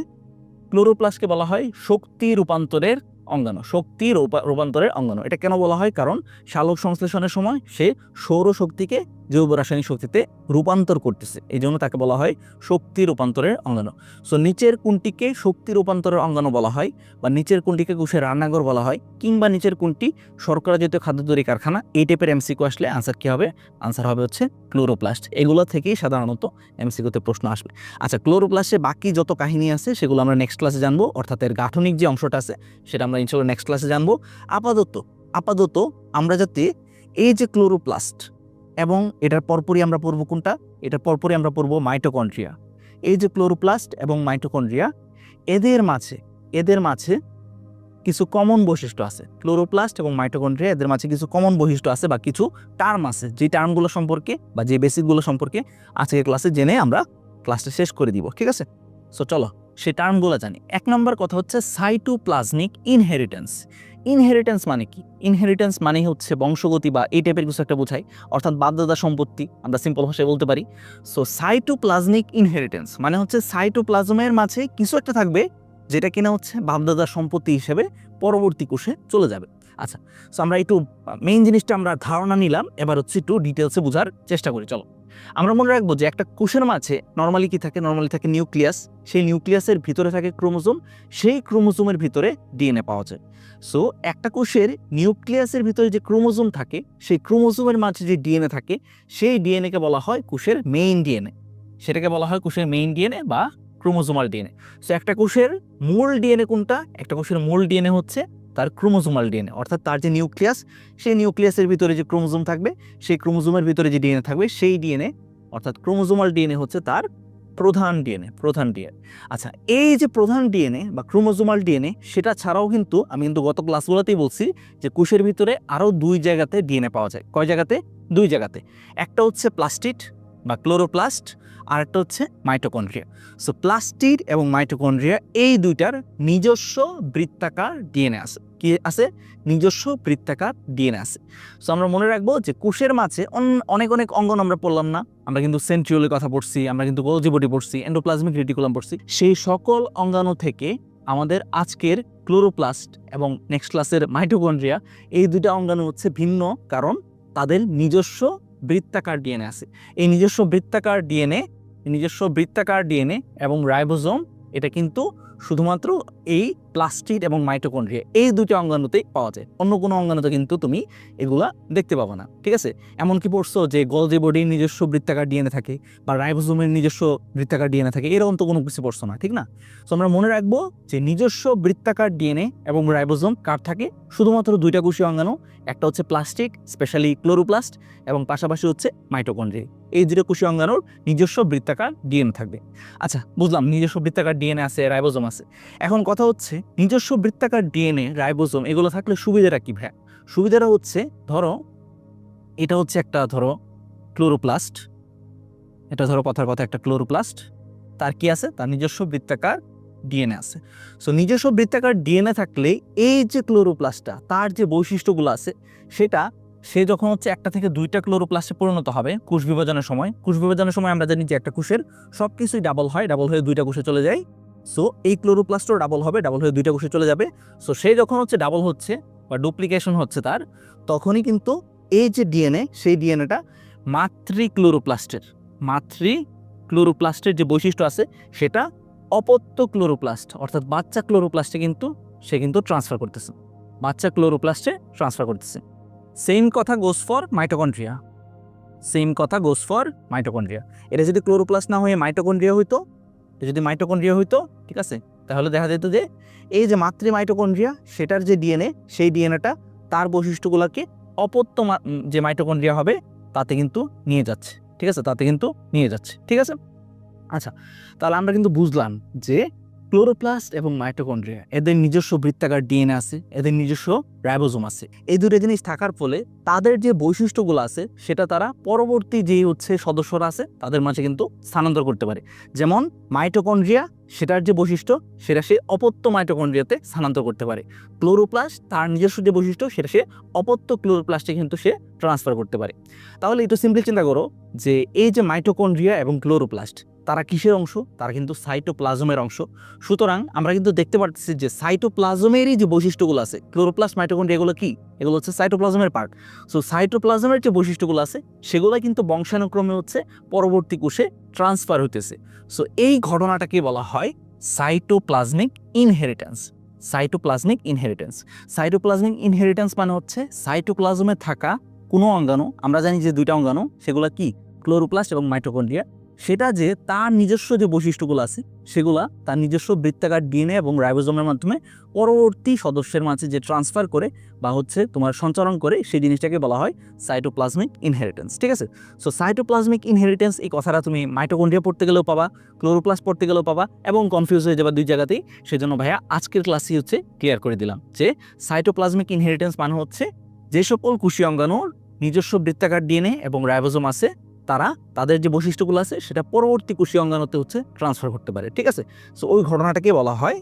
ক্লোরোপ্লাস্টকে বলা হয় শক্তি রূপান্তরের অঙ্গাণু। এটা কেন বলা হয়? কারণ শালক সংশ্লেষণের সময় সে সৌরশক্তিকে জৈব রাসায়নিক শক্তিতে রূপান্তর করতেছে, এই জন্য তাকে বলা হয় শক্তি রূপান্তরের অঙ্গাণু। সো নিচের কোনটিকে শক্তি রূপান্তরের অঙ্গাণু বলা হয় বা নিচের কোনটিকে কোষের রান্নাঘর বলা হয় কিংবা নিচের কোনটি শর্করা জাতীয় খাদ্য তৈরি কারখানা, এই টাইপের এমসিকিউ আসলে আনসার কি হবে? আনসার হবে হচ্ছে ক্লোরোপ্লাস্ট। এগুলো থেকেই সাধারণত এমসিকিউতে প্রশ্ন আসবে। আচ্ছা ক্লোরোপ্লাস্টে বাকি যত কাহিনী আছে সেগুলো আমরা নেক্সট ক্লাসে জানবো, অর্থাৎ এর গাঠনিক যে অংশটা আছে সেটা আমরা ইনশাআল্লাহ নেক্সট ক্লাসে জানবো। আপাতত আমরা যাতে এই যে ক্লোরোপ্লাস্ট এবং এটার পরপরই আমরা পড়বো কোনটা? এটার পরপরই আমরা পড়বো মাইটোকন্ড্রিয়া। এই যে ক্লোরোপ্লাস্ট এবং মাইটোকন্ড্রিয়া এদের মাঝে কিছু কমন বৈশিষ্ট্য আছে। ক্লোরোপ্লাস্ট এবং মাইটোকন্ড্রিয়া এদের মাঝে কিছু কমন বৈশিষ্ট্য আছে বা কিছু টার্ম আছে, যে টার্মগুলো সম্পর্কে বা যে বেসিকগুলো সম্পর্কে আজকের ক্লাসে জেনে আমরা ক্লাসটা শেষ করে দিব। ঠিক আছে, সো চলো সেই টার্মগুলো জানি। 1 নম্বর কথা হচ্ছে সাইটোপ্লাজমিক ইনহেরিটেন্স। ইনহেরিটেন্স মানে কি? ইনহেরিটেন্স মানে হচ্ছে বংশগতি বা এই টাইপের কিছু একটা বোঝায়, অর্থাৎ বাপদাদা সম্পত্তি আমরা সিম্পল ভাষায় বলতে পারি। সো সাইটোপ্লাজমিক ইনহেরিটেন্স মানে হচ্ছে সাইটোপ্লাজমের মাঝে কিছু একটা থাকবে যেটা কিনা হচ্ছে বাপদাদার সম্পত্তি হিসেবে পরবর্তী কোষে চলে যাবে। আচ্ছা, সো আমরা একটু মেইন জিনিসটা আমরা ধারণা নিলাম, এবার হচ্ছে একটু ডিটেলসে বোঝার চেষ্টা করি। চলো আমরা মনে রাখবো যে একটা কোষের মাঝে নর্মালি কি থাকে, নর্মালি থাকে নিউক্লিয়াস, সেই নিউক্লিয়াসের ভিতরে থাকে ক্রোমোজোম, সেই ক্রোমোজোমের ভিতরে ডিএনএ পাওয়া যায়। সো একটা কোষের নিউক্লিয়াসের ভিতরে যে ক্রোমোজোম থাকে, সেই ক্রোমোজোমের মাঝে যে ডিএনএ থাকে, সেই ডিএনএকে বলা হয় কোষের মেইন ডিএনএ, সেটাকে বলা হয় কোষের মেইন ডিএনএ বা ক্রোমোজোমাল ডিএনএ। সো একটা কোষের মূল ডিএনএ কোনটা? একটা কোষের মূল ডিএনএ হচ্ছে তার ক্রোমোজোমাল ডিএনএ, অর্থাৎ তার যে নিউক্লিয়াস, সেই নিউক্লিয়াসের ভিতরে যে ক্রোমোজোম থাকবে, সেই ক্রোমোজোমের ভিতরে যে ডিএনএ থাকবে, সেই ডিএনএ অর্থাৎ ক্রোমোজোমাল ডিএনএ হচ্ছে তার প্রধান ডিএনএ। আচ্ছা, এই যে প্রধান ডিএনএ বা ক্রোমোজোমাল ডিএনএ, সেটা ছাড়াও কিন্তু আমি কিন্তু গত ক্লাসগুলোতেই বলছি যে কোষের ভিতরে আরও 2 জায়গাতে ডিএনএ পাওয়া যায়। কয় জায়গাতে? 2 জায়গাতে। একটা হচ্ছে প্লাস্টিড বা ক্লোরোপ্লাস্ট, আর একটা হচ্ছে মাইটোকন্ড্রিয়া। সো প্লাস্টিড এবং মাইটোকন্ড্রিয়া এই দুইটার নিজস্ব বৃত্তাকার ডিএনএ আছে। কি আছে? নিজস্ব বৃত্তাকার ডিএনএ আছে। সো আমরা মনে রাখবো যে কোষের মাঝে অনেক অনেক অঙ্গন আমরা পড়লাম না, আমরা কিন্তু সেন্ট্রিওলের কথা পড়ছি, আমরা কিন্তু গোলজি বডি পড়ছি, এন্ডোপ্লাজমিক রেটিকুলাম পড়ছি। সেই সকল অঙ্গাণু থেকে আমাদের আজকের ক্লোরোপ্লাস্ট এবং নেক্সট ক্লাসের মাইটোকন্ড্রিয়া, এই দুইটা অঙ্গাণু হচ্ছে ভিন্ন, কারণ তাদের নিজস্ব বৃত্তাকার ডিএনএ আছে। এই নিজস্ব বৃত্তাকার ডিএনএ এবং রাইবোজোম, এটা কিন্তু শুধুমাত্র এই প্লাস্টিড এবং মাইটোকন্ড্রিয়া এই দুটো অঙ্গাণুতেই পাওয়া যায়। অন্য কোনো অঙ্গাণুতে কিন্তু তুমি এগুলা দেখতে পাবো না। ঠিক আছে? এমনকি পড়ছো যে গোলজি বডির নিজস্ব বৃত্তাকার ডিএনএ থাকে বা রাইবোজোমের নিজস্ব বৃত্তাকার ডিএনএ থাকে, এরকম তো কোনো কিছু পড়ছো না, ঠিক না? সো আমরা মনে রাখবো যে নিজস্ব বৃত্তাকার ডিএনএ এবং রাইবোজোম কার থাকে? শুধুমাত্র 2টা কোষীয় অঙ্গাণু, একটা হচ্ছে প্লাস্টিড, স্পেশালি ক্লোরোপ্লাস্ট, এবং পাশাপাশি হচ্ছে মাইটোকন্ড্রিয়া। এই 2টা কোষীয় অঙ্গাণুর নিজস্ব বৃত্তাকার ডিএনএ থাকবে। আচ্ছা, বুঝলাম নিজস্ব বৃত্তাকার ডিএনএ আছে, রাইবোজোম আছে। এখন কথা হচ্ছে নিজস্ব বৃত্তাকার ডিএনএ, রাইবোজোম এগুলো থাকলে সুবিধাটা কি ভাই? সুবিধাটা হচ্ছে, ধরো এটা হচ্ছে একটা ক্লোরোপ্লাস্ট, এটা কথার কথা একটা ক্লোরোপ্লাস্ট, তার কি আছে? তার নিজস্ব বৃত্তাকার ডিএনএ আছে। সো নিজস্ব বৃত্তাকার ডিএনএ থাকলে এই যে ক্লোরোপ্লাস্টটা, তার যে বৈশিষ্ট্যগুলো আছে, সে যখন হচ্ছে একটা থেকে 2টা ক্লোরোপ্লাস্টে পরিণত হবে কোষ বিভাজনের সময় আমরা জানি যে একটা কোষের সব কিছুই ডাবল হয়, ডাবল হয়ে 2টা কোষে চলে যায়। সো এই ক্লোরোপ্লাস্টও ডাবল হবে, ডাবল হয়ে 2টা কোষে চলে যাবে। সো সে যখন হচ্ছে ডাবল হচ্ছে বা ডুপ্লিকেশন হচ্ছে তার, তখনই কিন্তু এই যে ডিএনএ, সেই ডিএনএটা মাতৃ ক্লোরোপ্লাস্টের যে বৈশিষ্ট্য আছে, সেটা অপত্য ক্লোরোপ্লাস্ট অর্থাৎ বাচ্চা ক্লোরোপ্লাস্টে কিন্তু সে ট্রান্সফার করতেছে। সেম কথা গোস ফর মাইটোকন্ড্রিয়া। এটা যদি ক্লোরোপ্লাস্ট না হয়ে মাইটোকন্ড্রিয়া হইতো, ঠিক আছে, তাহলে দেখা যেত যে এই যে মাতৃ মাইটোকন্ড্রিয়া, সেটার যে ডিএনএ, সেই ডিএনএটা তার বৈশিষ্ট্যগুলোকে অপত্য যে মাইটোকন্ড্রিয়া হবে তাতে কিন্তু নিয়ে যাচ্ছে। ঠিক আছে? আচ্ছা, তাহলে আমরা কিন্তু বুঝলাম যে ক্লোরোপ্লাস্ট এবং মাইটোকন্ড্রিয়া এদের নিজস্ব বৃত্তাকার ডিএনএ আছে, এদের নিজস্ব রাইবোজোম আছে। এই দুটো জিনিস থাকার ফলে তাদের যে বৈশিষ্ট্যগুলো আছে, সেটা তারা পরবর্তী যে সদস্যরা আছে তাদের মাঝে কিন্তু স্থানান্তর করতে পারে। যেমন মাইটোকন্ড্রিয়া, সেটার যে বৈশিষ্ট্য, সেটা সে অপত্য মাইটোকন্ড্রিয়াতে স্থানান্তর করতে পারে। ক্লোরোপ্লাস্ট, তার নিজস্ব যে বৈশিষ্ট্য, সেটা সে অপত্য ক্লোরোপ্লাস্টে কিন্তু সে ট্রান্সফার করতে পারে। তাহলে একটু সিম্পলি চিন্তা করো যে এই যে মাইটোকন্ড্রিয়া এবং ক্লোরোপ্লাস্ট, তারা কিসের অংশ? তারা কিন্তু সাইটোপ্লাজমের অংশ। সুতরাং আমরা কিন্তু দেখতে পাচ্ছি যে সাইটোপ্লাজমেরই যে বৈশিষ্ট্যগুলো আছে, ক্লোরোপ্লাস্ট, মাইটোকন্ড্রিয়া, এগুলো কি? এগুলো হচ্ছে সাইটোপ্লাজমের পার্ট। সো সাইটোপ্লাজমের যে বৈশিষ্ট্যগুলো আছে, সেগুলো কিন্তু বংশানুক্রমে পরবর্তী কোষে ট্রান্সফার হইতেছে। সো এই ঘটনাটাকে বলা হয় সাইটোপ্লাজমিক ইনহেরিটেন্স। সাইটোপ্লাজমিক ইনহেরিটেন্স মানে হচ্ছে সাইটোপ্লাজমে থাকা কোনো অঙ্গাণু, আমরা জানি যে 2টা অঙ্গাণু, সেগুলো কি? ক্লোরোপ্লাস্ট এবং মাইটোকন্ড্রিয়া। সেটা যে তার নিজস্ব যে বৈশিষ্ট্যগুলো আছে, সেগুলা তার নিজস্ব বৃত্তাকার ডিএনএ এবং রাইবোজোমের মাধ্যমে পরবর্তী সদস্যের মাঝে যে ট্রান্সফার করে বা সঞ্চারণ করে, সেই জিনিসটাকে বলা হয় সাইটোপ্লাজমিক ইনহেরিটেন্স। ঠিক আছে? সো সাইটোপ্লাজমিক ইনহেরিটেন্স এই কথাটা তুমি মাইটোকন্ড্রিয়া পড়তে গেলেও পাবা, ক্লোরোপ্লাস্ট পড়তে গেলেও পাবা, এবং কনফিউজ হয়ে যাবা 2 জায়গাতেই। সেজন্য ভাইয়া আজকের ক্লাসই ক্লিয়ার করে দিলাম যে সাইটোপ্লাজমিক ইনহেরিটেন্স মানে হচ্ছে যে সকল কোষীয় অঙ্গাণুর নিজস্ব বৃত্তাকার ডিএনএ এবং রাইবোজোম আছে, তাদের যে বৈশিষ্ট্যগুলো আছে, সেটা পরবর্তী কোষীয় অঙ্গাণুতে ট্রান্সফার করতে পারে। ঠিক আছে? সো ওই ঘটনাটাকে বলা হয়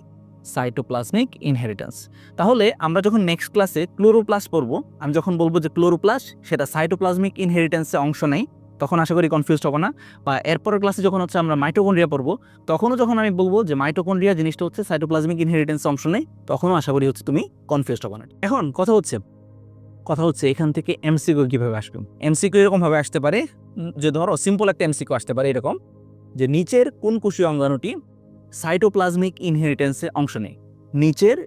সাইটোপ্লাজমিক ইনহেরিটেন্স। তাহলে আমরা যখন নেক্সট ক্লাসে ক্লোরোপ্লাস্ট পড়বো, আমি যখন বলবো যে ক্লোরোপ্লাস্ট সেটা সাইটোপ্লাজমিক ইনহেরিটেন্সে অংশ নেই, তখন আশা করি কনফিউজড হবো না। বা এরপরের ক্লাসে যখন আমরা মাইটোকন্ড্রিয়া পড়বো, তখনও যখন আমি বলবো যে মাইটোকন্ড্রিয়া জিনিসটা সাইটোপ্লাজমিক ইনহেরিটেন্সে অংশ নেই, তখনও আশা করি তুমি কনফিউজড হবো না। এখন কথা হচ্ছে কথা হচ্ছে এখান থেকে এমসিকিউ কীভাবে আসবে। এমসিকিউ এরকমভাবে আসতে পারে যে ধরো সিম্পল একটা এমসিকিউ আসতে পারে এরকম যে নিচের কোন কোষীয় অঙ্গাণুটি সাইটোপ্লাজমিক ইনহেরিটেন্সে অংশ নেয়, নিচের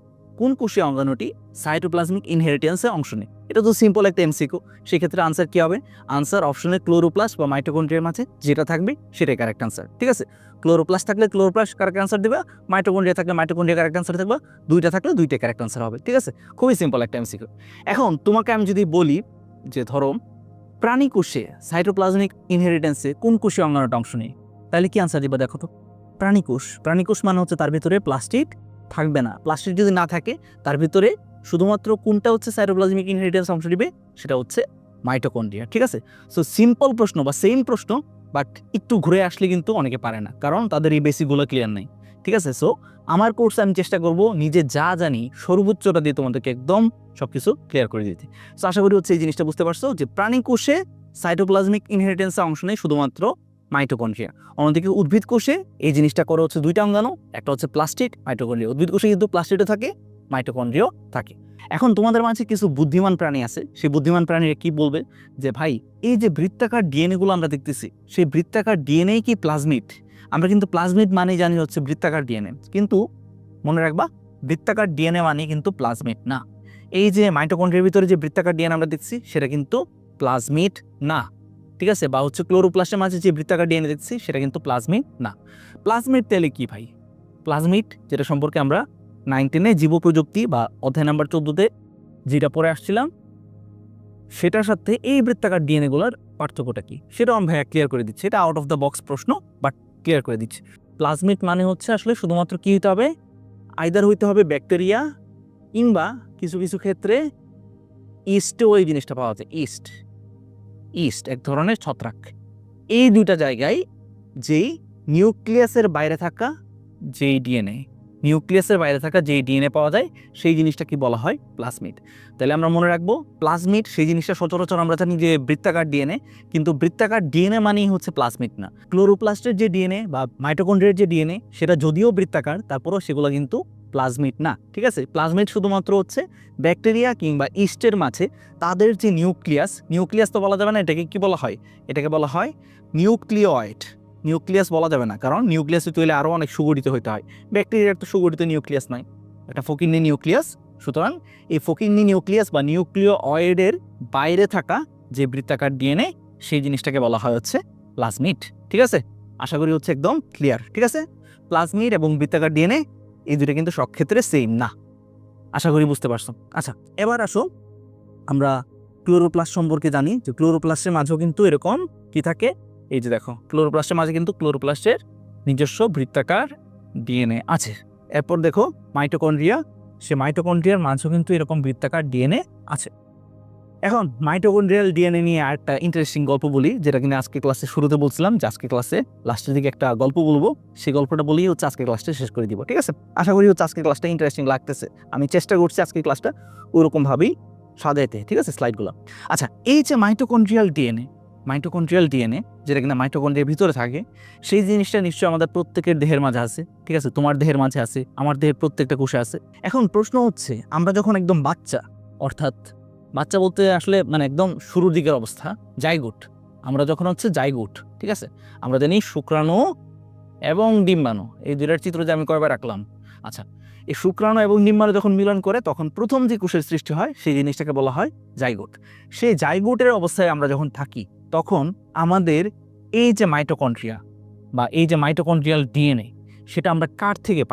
কোন কোষীয় অঙ্গাণুটি সাইটোপ্লাজমিক ইনহেরিটেন্সে অংশ নেয়। এটা তো সিম্পল একটা এমসিকিউ। সেক্ষেত্রে আনসার কী হবে? আনসার অপশনে ক্লোরোপ্লাস্ট বা মাইটোকন্ড্রিয়ার মাঝে যেটা থাকবে সেটাই কারেক্ট আনসার। ঠিক আছে, ক্লোরোপ্লাস্ট থাকলে ক্লোরোপ্লাস্ট কারেক্ট আনসার দেবে, মাইটোকন্ড্রিয়া থাকলে মাইটোকন্ড্রিয়া কারেক্ট আনসার থাকবে, দুইটা থাকলে দুইটাই কারেক্ট আনসার হবে। ঠিক আছে, খুবই সিম্পল একটা এমসিকিউ। এখন তোমাকে আমি যদি বলি যে ধরো প্রাণী কোষে সাইটোপ্লাজমিক ইনহেরিটেন্সে কোন কোষীয় অঙ্গাণুটা অংশ নেয়, তাহলে কি আনসার দিবা? দেখো তো, প্রাণীকোষ মানে হচ্ছে তার ভিতরে প্লাস্টিড থাকবে না। প্লাস্টিড যদি না থাকে তার ভিতরে শুধুমাত্র কোনটা হচ্ছে সাইটোপ্লাজমিক ইনহেরিটেন্স অংশ নেবে, সেটা হচ্ছে মাইটোকন্ড্রিয়া। ঠিক আছে, সো সিম্পল প্রশ্ন বা সেম প্রশ্ন, বাট একটু ঘুরে আসলে কিন্তু অনেকে পারে না, কারণ তাদের এই বেসিকগুলো ক্লিয়ার নেই। ঠিক আছে, সো আমার কোর্সে আমি চেষ্টা করব নিজে যা জানি সর্বোচ্চটা দিয়ে তোমাদেরকে একদম সব কিছু ক্লিয়ার করে দিতে। সো আশা করি হচ্ছে এই জিনিসটা বুঝতে পারছো যে প্রাণী কোষে সাইটোপ্লাজমিক ইনহেরিটেন্সে অংশ নেই শুধুমাত্র মাইটোকন্ড্রিয়া। অন্যদিকে উদ্ভিদ কোষে এই জিনিসটা করে হচ্ছে দুইটা অঙ্গাণু, একটা হচ্ছে প্লাস্টিড, মাইটোকন্ড্রিয়া। উদ্ভিদ কোষে কিন্তু প্লাস্টিডও থাকে, মাইটোকন্ড্রিয়াও থাকে। এখন তোমাদের মাঝে কিছু বুদ্ধিমান প্রাণী আছে, সেই বুদ্ধিমান প্রাণীরা কি বলবে যে ভাই এই যে বৃত্তাকার ডিএনএগুলো আমরা দেখতেছি, সেই বৃত্তাকার ডিএনএ কি প্লাজমিড? আমরা কিন্তু প্লাজমিড মানেই জানি হচ্ছে বৃত্তাকার ডিএনএ, কিন্তু মনে রাখবা বৃত্তাকার ডিএনএ মানে কিন্তু প্লাজমিড না। এই যে মাইটোকন্ড্রিয়ার ভিতরে যে বৃত্তাকার ডিএনএ আমরা দেখছি সেটা কিন্তু প্লাজমিড না। ঠিক আছে, বা হচ্ছে ক্লোরোপ্লাস্টের মাঝে যে বৃত্তাকার ডিএনএ দেখছি সেটা কিন্তু প্লাজমিড না। প্লাজমিড তাহলে কি ভাই? প্লাজমিড যেটা সম্পর্কে আমরা 9-10 জীব প্রযুক্তি বা অধ্যায় নাম্বার 14-তে যেটা পড়ে আসছিলাম, সেটার সাথে এই বৃত্তাকার ডিএনএগুলোর পার্থক্যটা কি সেটা আমি ভাইয়া ক্লিয়ার করে দিচ্ছি। এটা আউট অফ দ্য বক্স প্রশ্ন, বাট ক্লিয়ার করে দিচ্ছি। প্লাজমিড মানে হচ্ছে আসলে শুধুমাত্র কি হইতে হবে? আইদার হইতে হবে ব্যাকটেরিয়া, কিংবা কিছু কিছু ক্ষেত্রে ইস্টেও এই জিনিসটা পাওয়া যায়। ইস্ট এক ধরনের ছত্রাক। এই দুইটা জায়গায় যেই নিউক্লিয়াসের বাইরে থাকা যেই ডিএনএ পাওয়া যায় সেই জিনিসটা কি বলা হয়? প্লাজমিড। তাহলে আমরা মনে রাখবো প্লাজমিড সেই জিনিসটা সচরাচর আমরা জানি যে বৃত্তাকার ডিএনএ, কিন্তু বৃত্তাকার ডিএনএ মানেই হচ্ছে প্লাজমিড না। ক্লোরোপ্লাস্টের যে ডিএনএ বা মাইটোকন্ড্রিয়ার যে ডিএনএ সেটা যদিও বৃত্তাকার, তারপরেও সেগুলো কিন্তু প্লাজমিড না। ঠিক আছে, প্লাজমিড শুধুমাত্র হচ্ছে ব্যাকটেরিয়া কিংবা ইস্টের মাঝে তাদের যে নিউক্লিয়াস তো বলা যাবে না, এটাকে কি বলা হয়? এটাকে বলা হয় নিউক্লিওয়েড। নিউক্লিয়াস বলা যাবে না, কারণ নিউক্লিয়াস তৈরি আরও অনেক সুগঠিত হইতে হয়। ব্যাকটেরিয়ার তো সুগঠিত নিউক্লিয়াস নয়, এটা ফকিন্নি নিউক্লিয়াস। সুতরাং এই ফকিন্নি নিউক্লিয়াস বা নিউক্লিওয়েডের বাইরে থাকা যে বৃত্তাকার ডিএনএ সেই জিনিসটাকে বলা হয় হচ্ছে প্লাজমিড। ঠিক আছে, আশা করি হচ্ছে একদম ক্লিয়ার। ঠিক আছে, প্লাজমিড এবং বৃত্তাকার ডিএনএ এই দুটো কিন্তু সব ক্ষেত্রে সেম না, আশা করি বুঝতে পারছো। আচ্ছা, এবার আসো আমরা ক্লোরোপ্লাস্ট সম্পর্কে জানি যে ক্লোরোপ্লাস্টের মাঝেও কিন্তু এরকম কি থাকে, এই যে দেখো ক্লোরোপ্লাস্টের মাঝে কিন্তু ক্লোরোপ্লাস্টের নিজস্ব বৃত্তাকার ডিএনএ আছে। এরপর দেখো মাইটোকন্ড্রিয়া, সে মাইটোকন্ড্রিয়ার মাঝেও কিন্তু এরকম বৃত্তাকার ডিএনএ আছে। এখন মাইটোকন্ড্রিয়াল ডিএনএ নিয়ে আরেকটা ইন্টারেস্টিং গল্প বলি, যেটা কিনা আজকে ক্লাসে শুরুতে বলছিলাম যে আজকে ক্লাসে লাস্টের দিকে একটা গল্প বলবো, সেই গল্পটা বলেই হচ্ছে আজকে ক্লাসটা শেষ করে দিব। ঠিক আছে, আশা করি হচ্ছে আজকে ক্লাসটা ইন্টারেস্টিং লাগতেছে। আমি চেষ্টা করছি আজকে ক্লাসটা ওরকমভাবেই সাজাইতে। ঠিক আছে, স্লাইডগুলো। আচ্ছা, এই যে মাইটোকন্ড্রিয়াল ডিএনএ যেটা কিনা মাইটোকন্ড্রিয়ার ভিতরে থাকে, সেই জিনিসটা নিশ্চয়ই আমাদের প্রত্যেকের দেহের মাঝে আছে। ঠিক আছে, তোমার দেহের মাঝে আছে, আমার দেহের প্রত্যেকটা কোষে আছে। এখন প্রশ্ন হচ্ছে আমরা যখন একদম বাচ্চা, অর্থাৎ বাচ্চা বলতে আসলে মানে একদম শুরুর দিকের অবস্থা, জাইগোট, আমরা যখন হচ্ছে জাইগোট, ঠিক আছে, আমরা জানি শুক্রাণু এবং ডিম্বাণু এই দুইটার চিত্র যে আমি কয়বার রাখলাম। আচ্ছা, এই শুক্রাণু এবং ডিম্বাণু যখন মিলন করে তখন প্রথম যে কোষের সৃষ্টি হয় সেই জিনিসটাকে বলা হয় জাইগোট। সেই জাইগোটের অবস্থায় আমরা যখন থাকি তখন আমাদের এই যে মাইটোকন্ড্রিয়া বা এই যে মাইটোকন্ড্রিয়াল ডিএনএ সেটা আমরা কার থেকে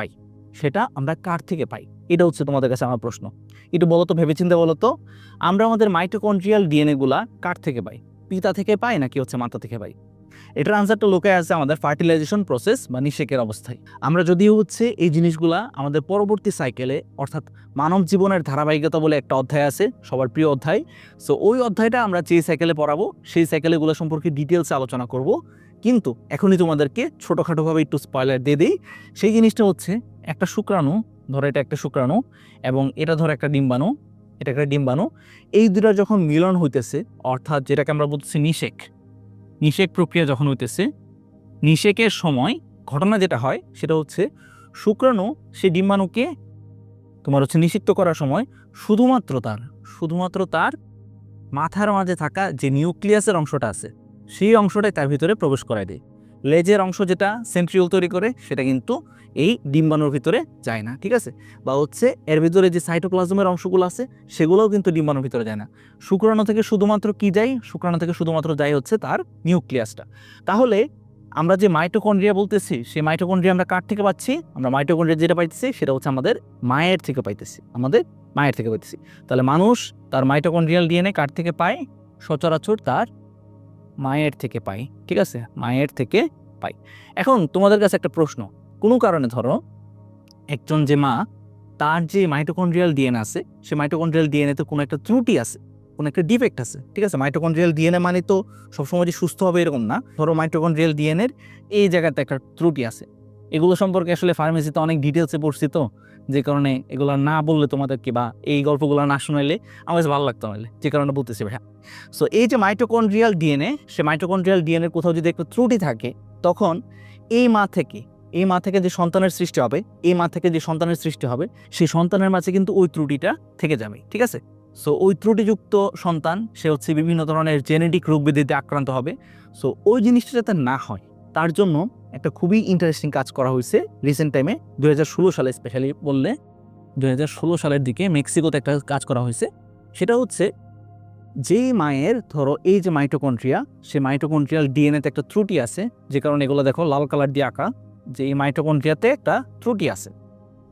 পাই? এটা হচ্ছে তোমাদের কাছে আমার প্রশ্ন। একটু বলো তো, ভেবেচিন্তে বলো তো, আমরা আমাদের মাইটোকন্ড্রিয়াল ডিএনএগুলা কার থেকে পাই? পিতা থেকে পাই নাকি হচ্ছে মাতা থেকে পাই? এটার আনসারটা লুকায় আছে আমাদের ফার্টিলাইজেশন প্রসেস বা নিষেকের অবস্থায়। আমরা যদিও হচ্ছে এই জিনিসগুলা আমাদের পরবর্তী সাইকেলে, অর্থাৎ মানব জীবনের ধারাবাহিকতা বলে একটা অধ্যায় আছে, সবার প্রিয় অধ্যায়। সো ওই অধ্যায়টা আমরা যে সাইকেলে পড়াবো সেই সাইকেলগুলো সম্পর্কে ডিটেলসে আলোচনা করব। কিন্তু এখনই তোমাদেরকে ছোটোখাটোভাবে একটু স্পয়লার দিয়ে দিই। সেই জিনিসটা হচ্ছে একটা শুক্রাণু, ধরো এটা একটা শুক্রাণু এবং এটা ধরো একটা ডিম্বাণু, এই দুটা যখন মিলন হইতেছে, অর্থাৎ যেটাকে আমরা বলতেছি নিষেক প্রক্রিয়া যখন হইতেছে, নিষেকের সময় ঘটনা যেটা হয় সেটা হচ্ছে শুক্রাণু সে ডিম্বাণুকে তোমার হচ্ছে নিষিক্ত করার সময় শুধুমাত্র তার মাথার মাঝে থাকা যে নিউক্লিয়াসের অংশটা আছে সেই অংশটাই তার ভিতরে প্রবেশ করায় দেয়। লেজের অংশ যেটা সেন্ট্রিওল তৈরি করে সেটা কিন্তু এই ডিম্বাণুর ভিতরে যায় না, ঠিক আছে। বা হচ্ছে এর ভিতরে যে সাইটোপ্লাজমের অংশগুলো আছে সেগুলোও কিন্তু ডিম্বাণুর ভিতরে যায় না। শুক্রাণু থেকে শুধুমাত্র কি যায়? শুক্রাণু থেকে শুধুমাত্র যায় হচ্ছে তার নিউক্লিয়াসটা। তাহলে আমরা যে মাইটোকন্ড্রিয়া বলতেছি সেই মাইটোকন্ড্রিয়া আমরা কার থেকে পাচ্ছি? আমরা মাইটোকন্ড্রিয়া যেটা পাইতেছি সেটা হচ্ছে আমাদের মায়ের থেকে পাইতেছি, আমাদের মায়ের থেকে পাইতেছি। তাহলে মানুষ তার মাইটোকন্ড্রিয়াল ডিএনএ কার থেকে পায়? সচরাচর তার মায়ের থেকে পাই, ঠিক আছে, মায়ের থেকে পাই। এখন তোমাদের কাছে একটা প্রশ্ন, কোনো কারণে ধরো একজন যে মা, তার যে মাইটোকন্ড্রিয়াল ডিএনএ আছে সে মাইটোকন্ড্রিয়াল ডিএনএতে কোনো একটা ত্রুটি আছে, কোনো একটা ডিফেক্ট আছে, ঠিক আছে। মাইটোকন্ড্রিয়াল ডিএনএ মানে তো সবসময় যে সুস্থ হবে এরকম না। ধরো মাইটোকন্ড্রিয়াল ডিএনএর এই জায়গাতে একটা ত্রুটি আছে। এগুলো সম্পর্কে আসলে ফার্মেসিতে অনেক ডিটেলসে পড়ছি তো, যে কারণে এগুলো না বললে তোমাদেরকে বা এই গল্পগুলো না শোনাইলে আমার কাছে ভালো লাগতো, নাহলে যে কারণে বলতেছি ভাইয়া। সো এই যে মাইটোকন্ড্রিয়াল ডিএনএ, সে মাইটোকন্ড্রিয়াল ডিএনএ কোথাও যদি একটা ত্রুটি থাকে তখন এই মা থেকে যে সন্তানের সৃষ্টি হবে, এই মা থেকে যে সন্তানের সৃষ্টি হবে সেই সন্তানের মাঝে কিন্তু ওই ত্রুটিটা থেকে যাবে, ঠিক আছে। সো ওই ত্রুটিযুক্ত সন্তান সে হচ্ছে বিভিন্ন ধরনের জেনেটিক রোগ ব্যাধিতে আক্রান্ত হবে। সো ওই জিনিসটা যাতে না হয় তার জন্য একটা খুবই ইন্টারেস্টিং কাজ করা হয়েছে রিসেন্ট টাইমে, 2016 সালে স্পেশালি বললে 2016 সালের দিকে মেক্সিকোতে একটা কাজ করা হয়েছে। সেটা হচ্ছে যে মায়ের ধরো এই যে মাইটোকন্ড্রিয়া, সে মাইটোকন্ড্রিয়াল ডিএনএতে একটা ত্রুটি আছে, যে কারণে এগুলো দেখো লাল কালার দিয়ে আঁকা, যে এই মাইটোকন্ড্রিয়াতে একটা ত্রুটি আছে।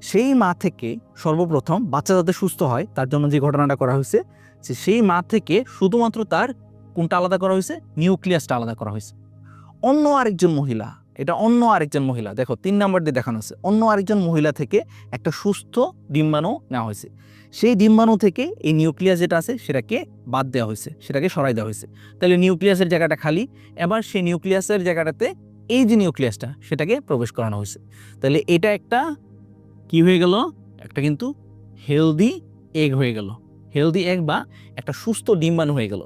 সেই মা থেকে সর্বপ্রথম বাচ্চা যাতে সুস্থ হয় তার জন্য যে ঘটনাটা করা হয়েছে, যে সেই মা থেকে শুধুমাত্র তার কোনটা আলাদা করা হয়েছে? নিউক্লিয়াসটা আলাদা করা হয়েছে। অন্য আরেকজন মহিলা, এটা অন্য আরেকজন মহিলা, দেখো 3 নম্বর দিয়ে দেখানো আছে, অন্য আরেকজন মহিলা থেকে একটা সুস্থ ডিম্বাণু নেওয়া হয়েছে। সেই ডিম্বাণু থেকে এই নিউক্লিয়াস যেটা আছে সেটাকে বাদ দেওয়া হয়েছে, সেটাকে সরাই দেওয়া হয়েছে। তাহলে নিউক্লিয়াসের জায়গাটা খালি, এবার সেই নিউক্লিয়াসের জায়গাটাতে এই যে নিউক্লিয়াসটা সেটাকে প্রবেশ করানো হয়েছে। তাহলে এটা একটা কি হয়ে গেল? একটা কিন্তু হেলদি এগ হয়ে গেল, হেলদি এগ বা একটা সুস্থ ডিম্বাণু হয়ে গেল।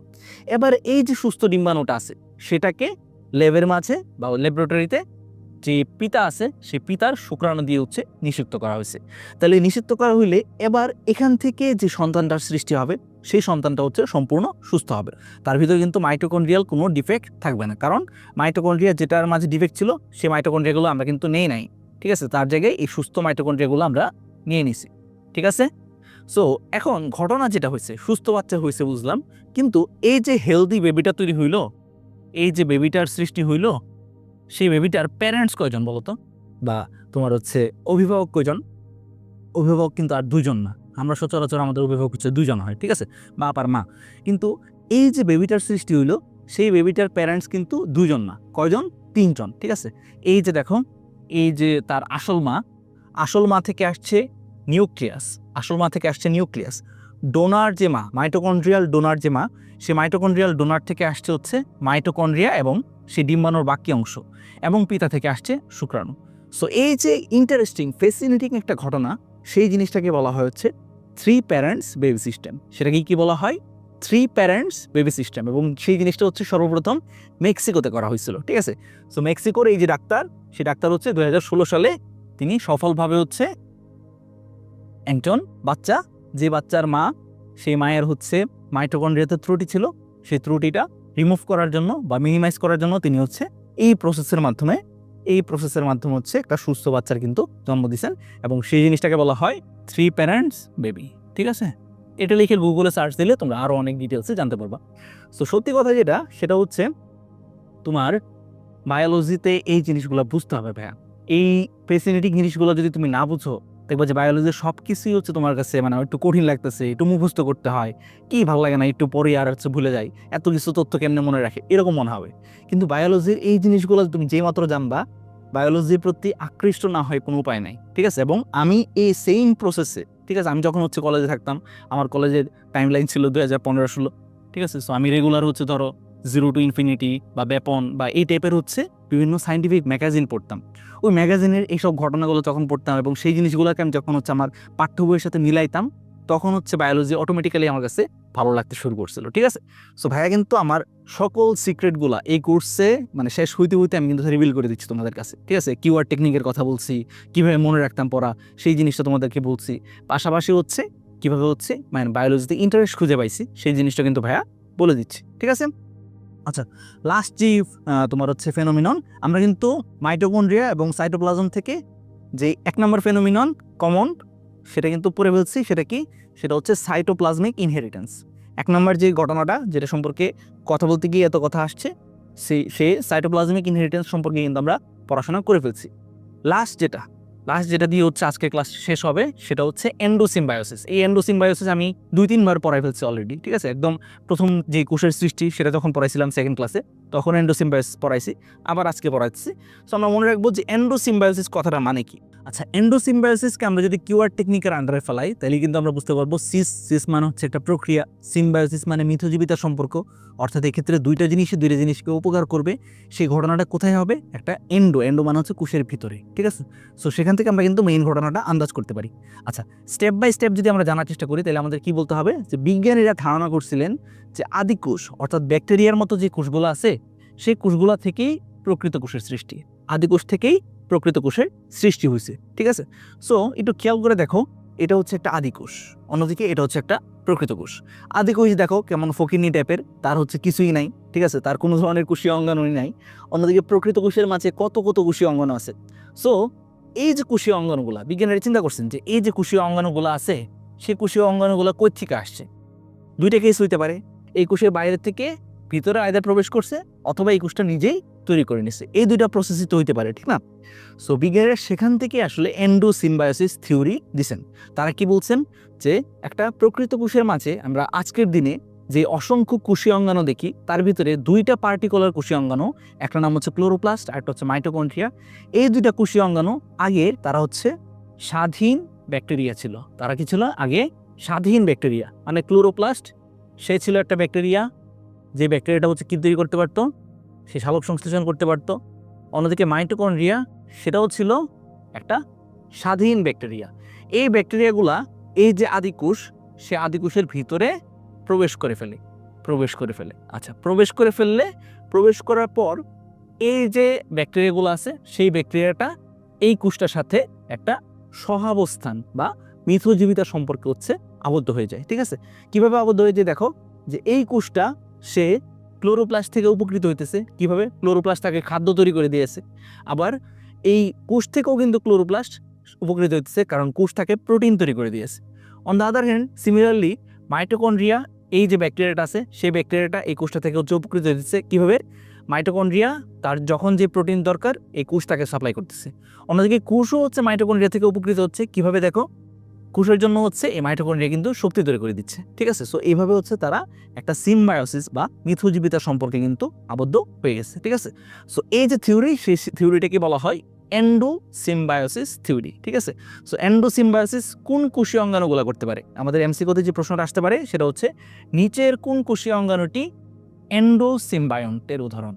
এবার এই যে সুস্থ ডিম্বাণুটা আছে সেটাকে ল্যাবের মাঝে বা ল্যাবরেটরিতে যে পিতা আছে সেই পিতার শুক্রাণু দিয়ে হচ্ছে নিষিক্ত করা হয়েছে। তাহলে নিষিক্ত করা হইলে এবার এখান থেকে যে সন্তানটার সৃষ্টি হবে সেই সন্তানটা হচ্ছে সম্পূর্ণ সুস্থ হবে। তার ভিতরে কিন্তু মাইটোকন্ড্রিয়াল কোনো ডিফেক্ট থাকবে না, কারণ মাইটোকন্ড্রিয়া যেটার মাঝে ডিফেক্ট ছিল সেই মাইটোকন্ড্রিয়াগুলো আমরা কিন্তু নেই নাই, ঠিক আছে। তার জায়গায় এই সুস্থ মাইটোকন্ড্রিয়াগুলো আমরা নিয়ে নিছি, ঠিক আছে। সো এখন ঘটনা যেটা হয়েছে, সুস্থ বাচ্চা হয়েছে বুঝলাম, কিন্তু এই যে হেলদি বেবিটা তৈরি হইল, এই যে বেবিটার সৃষ্টি হইল, সেই বেবিটার প্যারেন্টস কয়জন বলো তো? বা তোমার হচ্ছে অভিভাবক কয়জন? অভিভাবক কিন্তু আর দুজন না, আমরা সচরাচর আমাদের অভিভাবক হচ্ছে 2 জন হয়, ঠিক আছে, বাপ আর মা। কিন্তু এই যে বেবিটার সৃষ্টি হইল সেই বেবিটার প্যারেন্টস কিন্তু 2 জন না, কয়জন? 3 জন, ঠিক আছে। এই যে দেখো, এই যে তার আসল মা থেকে আসছে নিউক্লিয়াস, আসল মা থেকে আসছে নিউক্লিয়াস। ডোনার যে মা, মাইটোকন্ড্রিয়াল ডোনার যে মা, সে মাইটোকন্ড্রিয়াল ডোনার থেকে আসছে হচ্ছে মাইটোকন্ড্রিয়া এবং সেই ডিম্বাণুর বাকি অংশ, এবং পিতা থেকে আসছে শুক্রাণু। সো এই যে ইন্টারেস্টিং ফ্যাসিনেটিং একটা ঘটনা, সেই জিনিসটাকে বলা হয় হচ্ছে 3 প্যারেন্টস বেবি সিস্টেম। সেটাকে কি বলা হয়? 3 প্যারেন্টস বেবি সিস্টেম। এবং সেই জিনিসটা হচ্ছে সর্বপ্রথম মেক্সিকোতে করা হয়েছিল, ঠিক আছে। সো মেক্সিকোর এই যে ডাক্তার, সেই ডাক্তার হচ্ছে 2016 সালে তিনি সফলভাবে হচ্ছে একজন বাচ্চা, যে বাচ্চার মা, সেই মায়ের হচ্ছে মাইটোকন্ড্রিয়াতে ত্রুটি ছিল, সেই ত্রুটিটা রিমুভ করার জন্য বা মিনিমাইজ করার জন্য তিনি হচ্ছে এই প্রসেসের মাধ্যমে হচ্ছে একটা সুস্থ বাচ্চার কিন্তু জন্ম দিয়েছেন। এবং সেই জিনিসটাকে বলা হয় 3 প্যারেন্টস বেবি, ঠিক আছে। এটা লিখে গুগলে সার্চ দিলে তোমরা আরও অনেক ডিটেলসে জানতে পারবা। সো সত্যি কথা যেটা, সেটা হচ্ছে তোমার বায়োলজিতে এই জিনিসগুলো বুঝতে হবে ভাইয়া। এই ফ্যাসিনেটিং জিনিসগুলো যদি তুমি না বুঝো, দেখবা যে বায়োলজির সব কিছুই হচ্ছে তোমার কাছে মানে একটু কঠিন লাগতেছে, একটু মুখস্থ করতে হয়, কি ভালো লাগে না, একটু পরে আর হচ্ছে ভুলে যাই, এত কিছু তথ্য কেমনে মনে রাখে, এরকম মনে হবে। কিন্তু বায়োলজির এই জিনিসগুলো তুমি যেই মাত্র জানবা, বায়োলজির প্রতি আকৃষ্ট না হয় কোনো উপায় নাই, ঠিক আছে। এবং আমি এই সেম প্রসেসে, ঠিক আছে, আমি যখন হচ্ছে কলেজে থাকতাম, আমার কলেজের টাইম লাইন ছিল 2015-16, ঠিক আছে। সো আমি রেগুলার হচ্ছে ধরো 0 to Infinity বা বেপন বা এই টাইপের হচ্ছে বিভিন্ন সায়েন্টিফিক ম্যাগাজিন পড়তাম। ওই ম্যাগাজিনের এইসব ঘটনাগুলো যখন পড়তাম এবং সেই জিনিসগুলোকে আমি যখন হচ্ছে আমার পাঠ্য বইয়ের সাথে মিলাইতাম, তখন হচ্ছে বায়োলজি অটোমেটিক্যালি আমার কাছে ভালো লাগতে শুরু করছিল, ঠিক আছে। সো ভাইয়া কিন্তু আমার সকল সিক্রেটগুলো এই কোর্সে মানে শেষ হইতে আমি কিন্তু রিভিল করে দিচ্ছি তোমাদের কাছে, ঠিক আছে। কিওয়ার্ড টেকনিকের কথা বলছি, কীভাবে মনে রাখতাম পড়া, সেই জিনিসটা তোমাদেরকে বলছি। পাশাপাশি হচ্ছে কীভাবে হচ্ছে মানে বায়োলজিতে ইন্টারেস্ট খুঁজে পাইছি, সেই জিনিসটা কিন্তু ভাইয়া বলে দিচ্ছি, ঠিক আছে? আচ্ছা, লাস্ট যে তোমার হচ্ছে ফেনোমিনন, আমরা কিন্তু মাইটোকন্ড্রিয়া এবং সাইটোপ্লাজম থেকে যে 1 নম্বর ফেনোমিনন কমন সেটা কিন্তু পড়ে ফেলছি। সেটা কি? সেটা হচ্ছে সাইটোপ্লাজমিক ইনহেরিটেন্স। 1 নম্বর যে ঘটনাটা যেটা সম্পর্কে কথা বলতে গিয়ে এত কথা আসছে, সেই সাইটোপ্লাজমিক ইনহেরিটেন্স সম্পর্কে কিন্তু আমরা পড়াশোনা করে ফেলছি। লাস্ট যেটা দিয়ে হচ্ছে আজকের ক্লাস শেষ হবে সেটা হচ্ছে এন্ডোসিম্বায়োসিস। এই এন্ডোসিম্বায়োসিস আমি 2-3 বার পড়াই ফেলছি অলরেডি, ঠিক আছে? একদম প্রথম যে কোষের সৃষ্টি সেটা যখন পড়াইছিলাম সেকেন্ড ক্লাসে, তখন এন্ডোসিম্বায়োসিস পড়াইছি, আবার আজকে পড়াচ্ছি। সো আমরা মনে রাখবো যে এন্ডোসিম্বায়োসিস কথাটা মানে কি। আচ্ছা, এন্ডোসিম্বায়োসিসকে আমরা যদি কিওয়ার্ড টেকনিকের আন্ডারে ফেলাই তাহলে কিন্তু আমরা বুঝতে পারবো সিস মানে হচ্ছে একটা প্রক্রিয়া, সিম্বায়োসিস মানে মিথজীবিতার সম্পর্ক, অর্থাৎ এক্ষেত্রে দুইটা জিনিসকে উপকার করবে। সেই ঘটনাটা কোথায় হবে? একটা এন্ডো মানে হচ্ছে কোষের ভিতরে, ঠিক আছে? সো সেখান থেকে আমরা কিন্তু মেইন ঘটনাটা আন্দাজ করতে পারি। আচ্ছা, স্টেপ বাই স্টেপ যদি আমরা জানার চেষ্টা করি তাহলে আমাদের কি বলতে হবে? যে বিজ্ঞানীরা ধারণা করছিলেন যে আদি কোষ অর্থাৎ ব্যাকটেরিয়ার মতো যে কোষগুলো আছে সেই কোষগুলো থেকেই প্রকৃত কোষের সৃষ্টি, আদি কোষ থেকেই প্রকৃত কোষের সৃষ্টি হয়েছে, ঠিক আছে? সো একটু খেয়াল করে দেখো, এটা হচ্ছে একটা আদি কোষ, অন্যদিকে এটা হচ্ছে একটা প্রকৃত কোষ। আদি কোষ দেখো কেমন ফকিনি টাইপের, তার হচ্ছে কিছুই নাই, ঠিক আছে? তার কোনো ধরনের কোষীয় অঙ্গাণুই নাই। অন্যদিকে প্রকৃত কোষের মাঝে কত কোষীয় অঙ্গাণু আছে। সো এই যে কোষীয় অঙ্গাণুগুলা, বিজ্ঞানীরা চিন্তা করছেন যে এই যে কোষীয় অঙ্গাণুগুলো আছে সেই কোষীয় অঙ্গাণুগুলো কই থেকে আসছে? দুইটা কেস হইতে পারে। এই কোষের বাইরে থেকে ভিতরে আয়দার প্রবেশ করছে, অথবা এই কোষটা নিজেই তৈরি করে নিছে। এই দুইটা প্রসেসই তো হইতে পারে, ঠিক না? সো বিজ্ঞানীরা সেখান থেকে আসলে এন্ডোসিম্বায়োসিস থিওরি দিছেন। তারা কি বলছেন? যে একটা প্রকৃত কোষের মাঝে আমরা আজকের দিনে যে অসংখ্য কোষীয় অঙ্গাণু দেখি তার ভিতরে দুইটা পার্টিকুলার কোষীয় অঙ্গাণু, একটা নাম হচ্ছে ক্লোরোপ্লাস্ট আর একটা হচ্ছে মাইটোকন্ড্রিয়া। এই দুইটা কোষীয় অঙ্গাণু আগে তারা হচ্ছে স্বাধীন ব্যাকটেরিয়া ছিল। তারা কি ছিল? আগে স্বাধীন ব্যাকটেরিয়া। মানে ক্লোরোপ্লাস্ট সে ছিল একটা ব্যাকটেরিয়া, যে ব্যাকটেরিয়াটা হচ্ছে কি তৈরি করতে পারতো? সে শালক সংশ্লেষণ করতে পারতো। অন্যদিকে মাইটোকন্ড্রিয়া সেটাও ছিল একটা স্বাধীন ব্যাকটেরিয়া। এই ব্যাকটেরিয়াগুলা এই যে আদিকোষ, সে আদিকোষের ভিতরে প্রবেশ করে ফেলে। আচ্ছা, প্রবেশ করার পর এই যে ব্যাকটেরিয়াগুলো আছে সেই ব্যাকটেরিয়াটা এই কোষটার সাথে একটা সহাবস্থান বা মিথজীবিতার সম্পর্কে হচ্ছে আবদ্ধ হয়ে যায়, ঠিক আছে? কিভাবে আবদ্ধ হয়ে যায় দেখো, যে এই কোষটা সে ক্লোরোপ্লাস্ট থেকে উপকৃত হইতেছে। কিভাবে? ক্লোরোপ্লাস্ট তাকে খাদ্য তৈরি করে দিয়েছে। আবার এই কোষ থেকেও কিন্তু ক্লোরোপ্লাস্ট উপকৃত হইতেছে, কারণ কোষ তাকে প্রোটিন তৈরি করে দিয়েছে। On the other hand similarly mitochondria, এই যে ব্যাকটেরিয়াটা আছে সেই ব্যাকটেরিয়াটা এই কোষটা থেকে হচ্ছে উপকৃত হইতেছে। কিভাবে? মাইটোকন্ড্রিয়া তার যখন যে প্রোটিন দরকার এই কোষ তাকে সাপ্লাই করতেছে। অন্যদিকে কোষও হচ্ছে মাইটোকন্ড্রিয়া থেকে উপকৃত হচ্ছে। কিভাবে? দেখো, কোষের জন্য হচ্ছে এই মাইটোকন্ড্রিয়া কিন্তু শক্তি তৈরি করে দিচ্ছে, ঠিক আছে? সো এইভাবে হচ্ছে তারা একটা সিম্বায়োসিস বা মিথজীবিতা সম্পর্কে কিন্তু আবদ্ধ হয়ে গেছে, ঠিক আছে? সো এই যে থিওরি, সেই থিওরিটাকে বলা হয় এন্ডোসিম্বায়োসিস থিওরি, ঠিক আছে? সো এন্ডোসিম্বায়োসিস কোন কোষীয় অঙ্গাণুগুলো করতে পারে? আমাদের এমসিকিউতে যে প্রশ্নটা আসতে পারে সেটা হচ্ছে নিচের কোন কোষীয় অঙ্গাণুটি এন্ডোসিম্বায়ন্টের উদাহরণ?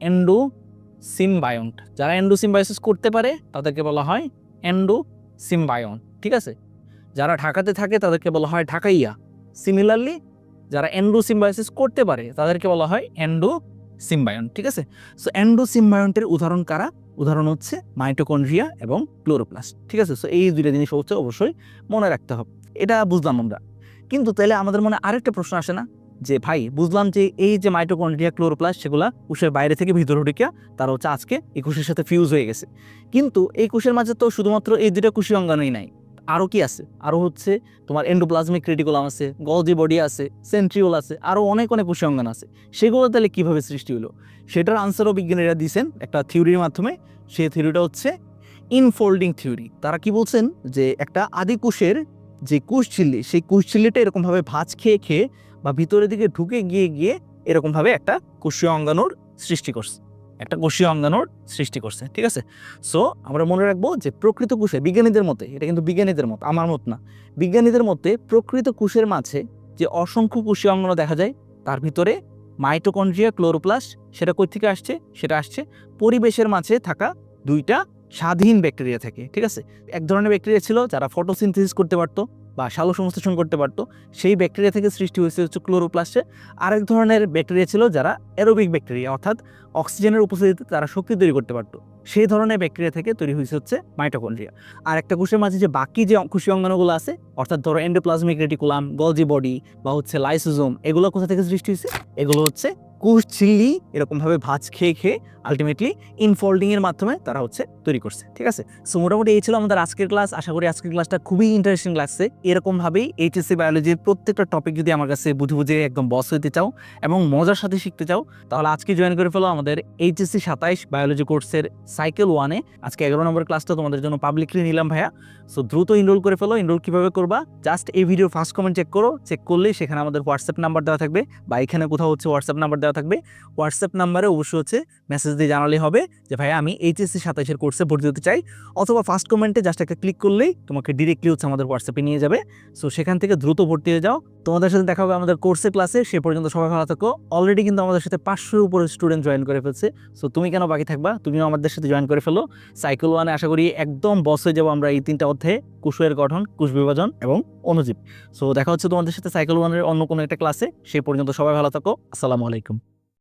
এন্ডোসিম্বায়ন্ট, যারা এন্ডোসিম্বায়োসিস করতে পারে তাদেরকে বলা হয় এন্ডোসিম্বায়ন্ট, ঠিক আছে? যারা ঢাকাতে থাকে তাদেরকে বলা হয় ঢাকাইয়া। সিমিলারলি যারা এন্ডোসিম্বায়োসিস করতে পারে তাদেরকে বলা হয় এন্ডোসিম্বায়ন্ট, ঠিক আছে? সো এন্ডোসিম্বায়ন্টের উদাহরণ কারা? উদাহরণ হচ্ছে মাইটোকন্ড্রিয়া এবং ক্লোরোপ্লাস্ট, ঠিক আছে? সো এই দুইটা জিনিস হচ্ছে অবশ্যই মনে রাখতে হবে। এটা বুঝলাম আমরা। কিন্তু তাহলে আমাদের মনে আরেকটা প্রশ্ন আসে না, যে ভাই বুঝলাম যে এই যে মাইটোকন্ড্রিয়া, ক্লোরোপ্লাস্ট সেগুলা কোষের বাইরে থেকে ভিতরে ঢুকিয়া তারা হচ্ছে আজকে এই কোষের সাথে ফিউজ হয়ে গেছে। কিন্তু এই কোষের মাঝে তো শুধুমাত্র এই দুইটা কোষীয় অঙ্গাণুই নাই, আরও কি আছে? আরও হচ্ছে তোমার এন্ডোপ্লাজমিক রেটিকুলাম আছে, গলজি বডি আছে, সেন্ট্রিওল আছে, আরও অনেক কোষীয় অঙ্গাণু আছে। সেগুলো তাহলে কীভাবে সৃষ্টি হলো সেটার আনসারও বিজ্ঞানীরা দিয়েছেন একটা থিওরির মাধ্যমে। সেই থিওরিটা হচ্ছে ইনফোল্ডিং থিওরি। তারা কি বলছেন? যে একটা আদি কোষের যে কোষঝিল্লি, সেই কোষঝিল্লিটা এরকমভাবে ভাঁজ খেয়ে বা ভিতরের দিকে ঢুকে গিয়ে এরকমভাবে একটা কোষীয় অঙ্গাণুর সৃষ্টি করছে, ঠিক আছে? সো আমরা মনে রাখবো যে প্রকৃত কোষে বিজ্ঞানীদের মতে, এটা কিন্তু বিজ্ঞানীদের মত, আমার মত না, বিজ্ঞানীদের মতে প্রকৃত কোষের মাঝে যে অসংখ্য কোষীয় অঙ্গাণু দেখা যায় তার ভিতরে মাইটোকন্ড্রিয়া, ক্লোরোপ্লাস্ট সেটা কই থেকে আসছে? সেটা আসছে পরিবেশের মাঝে থাকা দুইটা স্বাধীন ব্যাকটেরিয়া থেকে, ঠিক আছে? এক ধরনের ব্যাকটেরিয়া ছিল যারা ফটোসিনথেসিস করতে পারতো বা সালোক সংশ্লেষণ করতে পারতো, সেই ব্যাকটেরিয়া থেকে সৃষ্টি হয়েছে হচ্ছে ক্লোরোপ্লাস্টে। আরেক ধরনের ব্যাকটেরিয়া ছিল যারা অ্যারোবিক ব্যাকটেরিয়া, অর্থাৎ অক্সিজেনের উপস্থিতিতে তারা শক্তি তৈরি করতে পারতো, সেই ধরনের ব্যাকটেরিয়া থেকে তৈরি হয়েছে হচ্ছে মাইটোকন্ড্রিয়া। আর একটা কোষের মাঝে যে বাকি যে কোষীয় অঙ্গাণুগুলো আছে, অর্থাৎ ধরো এন্ডোপ্লাজমিক রেটিকুলাম, গলজি বডি বা হচ্ছে লাইসোজোম, এগুলো কোথা থেকে সৃষ্টি হয়েছে? এগুলো হচ্ছে কোষ ঝিল্লি এরকমভাবে ভাঁজ খেয়ে খেয়ে আলটিমেটলি ইনফোল্ডিং এর মাধ্যমে তারা হচ্ছে তৈরি করছে। ঠিক আছে, সো মোটামুটি এই ছিল আমাদের আজকের ক্লাস। আশা করি আজকের ক্লাসটা খুবই ইন্টারেস্টিং লাগছে। এরকমভাবেই এইচএসসি বায়োলজির প্রত্যেকটা টপিক যদি আমার কাছে বুঝে বুঝে একদম বস হতে চাও এবং মজার সাথে শিখতে চাও, তাহলে আজকে জয়েন করে ফেলো আমাদের এইচএসসি 27 বায়োলজি কোর্সের সাইকেল 1-এ। আজকে 11 নম্বর ক্লাসটা তোমাদের জন্য পাবলিকলি নিলাম ভাইয়া। সো দ্রুত এনরোল করে ফেলো। এনরোল কীভাবে করবা? জাস্ট এই ভিডিও ফার্স্ট কমেন্ট চেক করো। চেক করলেই সেখানে আমাদের হোয়াটসঅ্যাপ নাম্বার দেওয়া থাকবে, বা এখানে কোথাও হচ্ছে হোয়াটসঅ্যাপ নাম্বার দেওয়া থাকবে। হোয়াটসঅ্যাপ নাম্বারে অবশ্যই হচ্ছে মেসেজ দিয়ে জানালেই হবে যে ভাইয়া আমি এইচএসসি 27-এর কোর্সে ভর্তি হতে চাই, অথবা ফার্স্ট কমেন্টে জাস্ট একটা ক্লিক করলেই তোমাকে ডিরেক্টলি হচ্ছে আমাদের হোয়াটসঅ্যাপে নিয়ে যাবে। সো সেখান থেকে দ্রুত ভর্তি হয়ে যাও। তোমাদের সাথে দেখা হবে আমাদের কোর্সে ক্লাসে। সে পর্যন্ত সবাই ভালো থাকো। অলরেডি কিন্তু আমাদের সাথে 500-এর উপরে স্টুডেন্ট জয়েন করে ফেলছে। সো তুমি কেন বাকি থাকবা? তুমিও আমাদের সাথে জয়েন করে ফেলো। সাইকেল 1-এ আশা করি একদম বস হয়ে যাবো আমরা এই 3টা অধ্যায়ে: কোষের গঠন, কোষ বিভাজন এবং অণুজীব। সো দেখা হচ্ছে তোমাদের সাথে সাইকেল 1-এর অন্য কোনো একটা ক্লাসে। সে পর্যন্ত সবাই ভালো থাকো। আসসালামু আলাইকুম।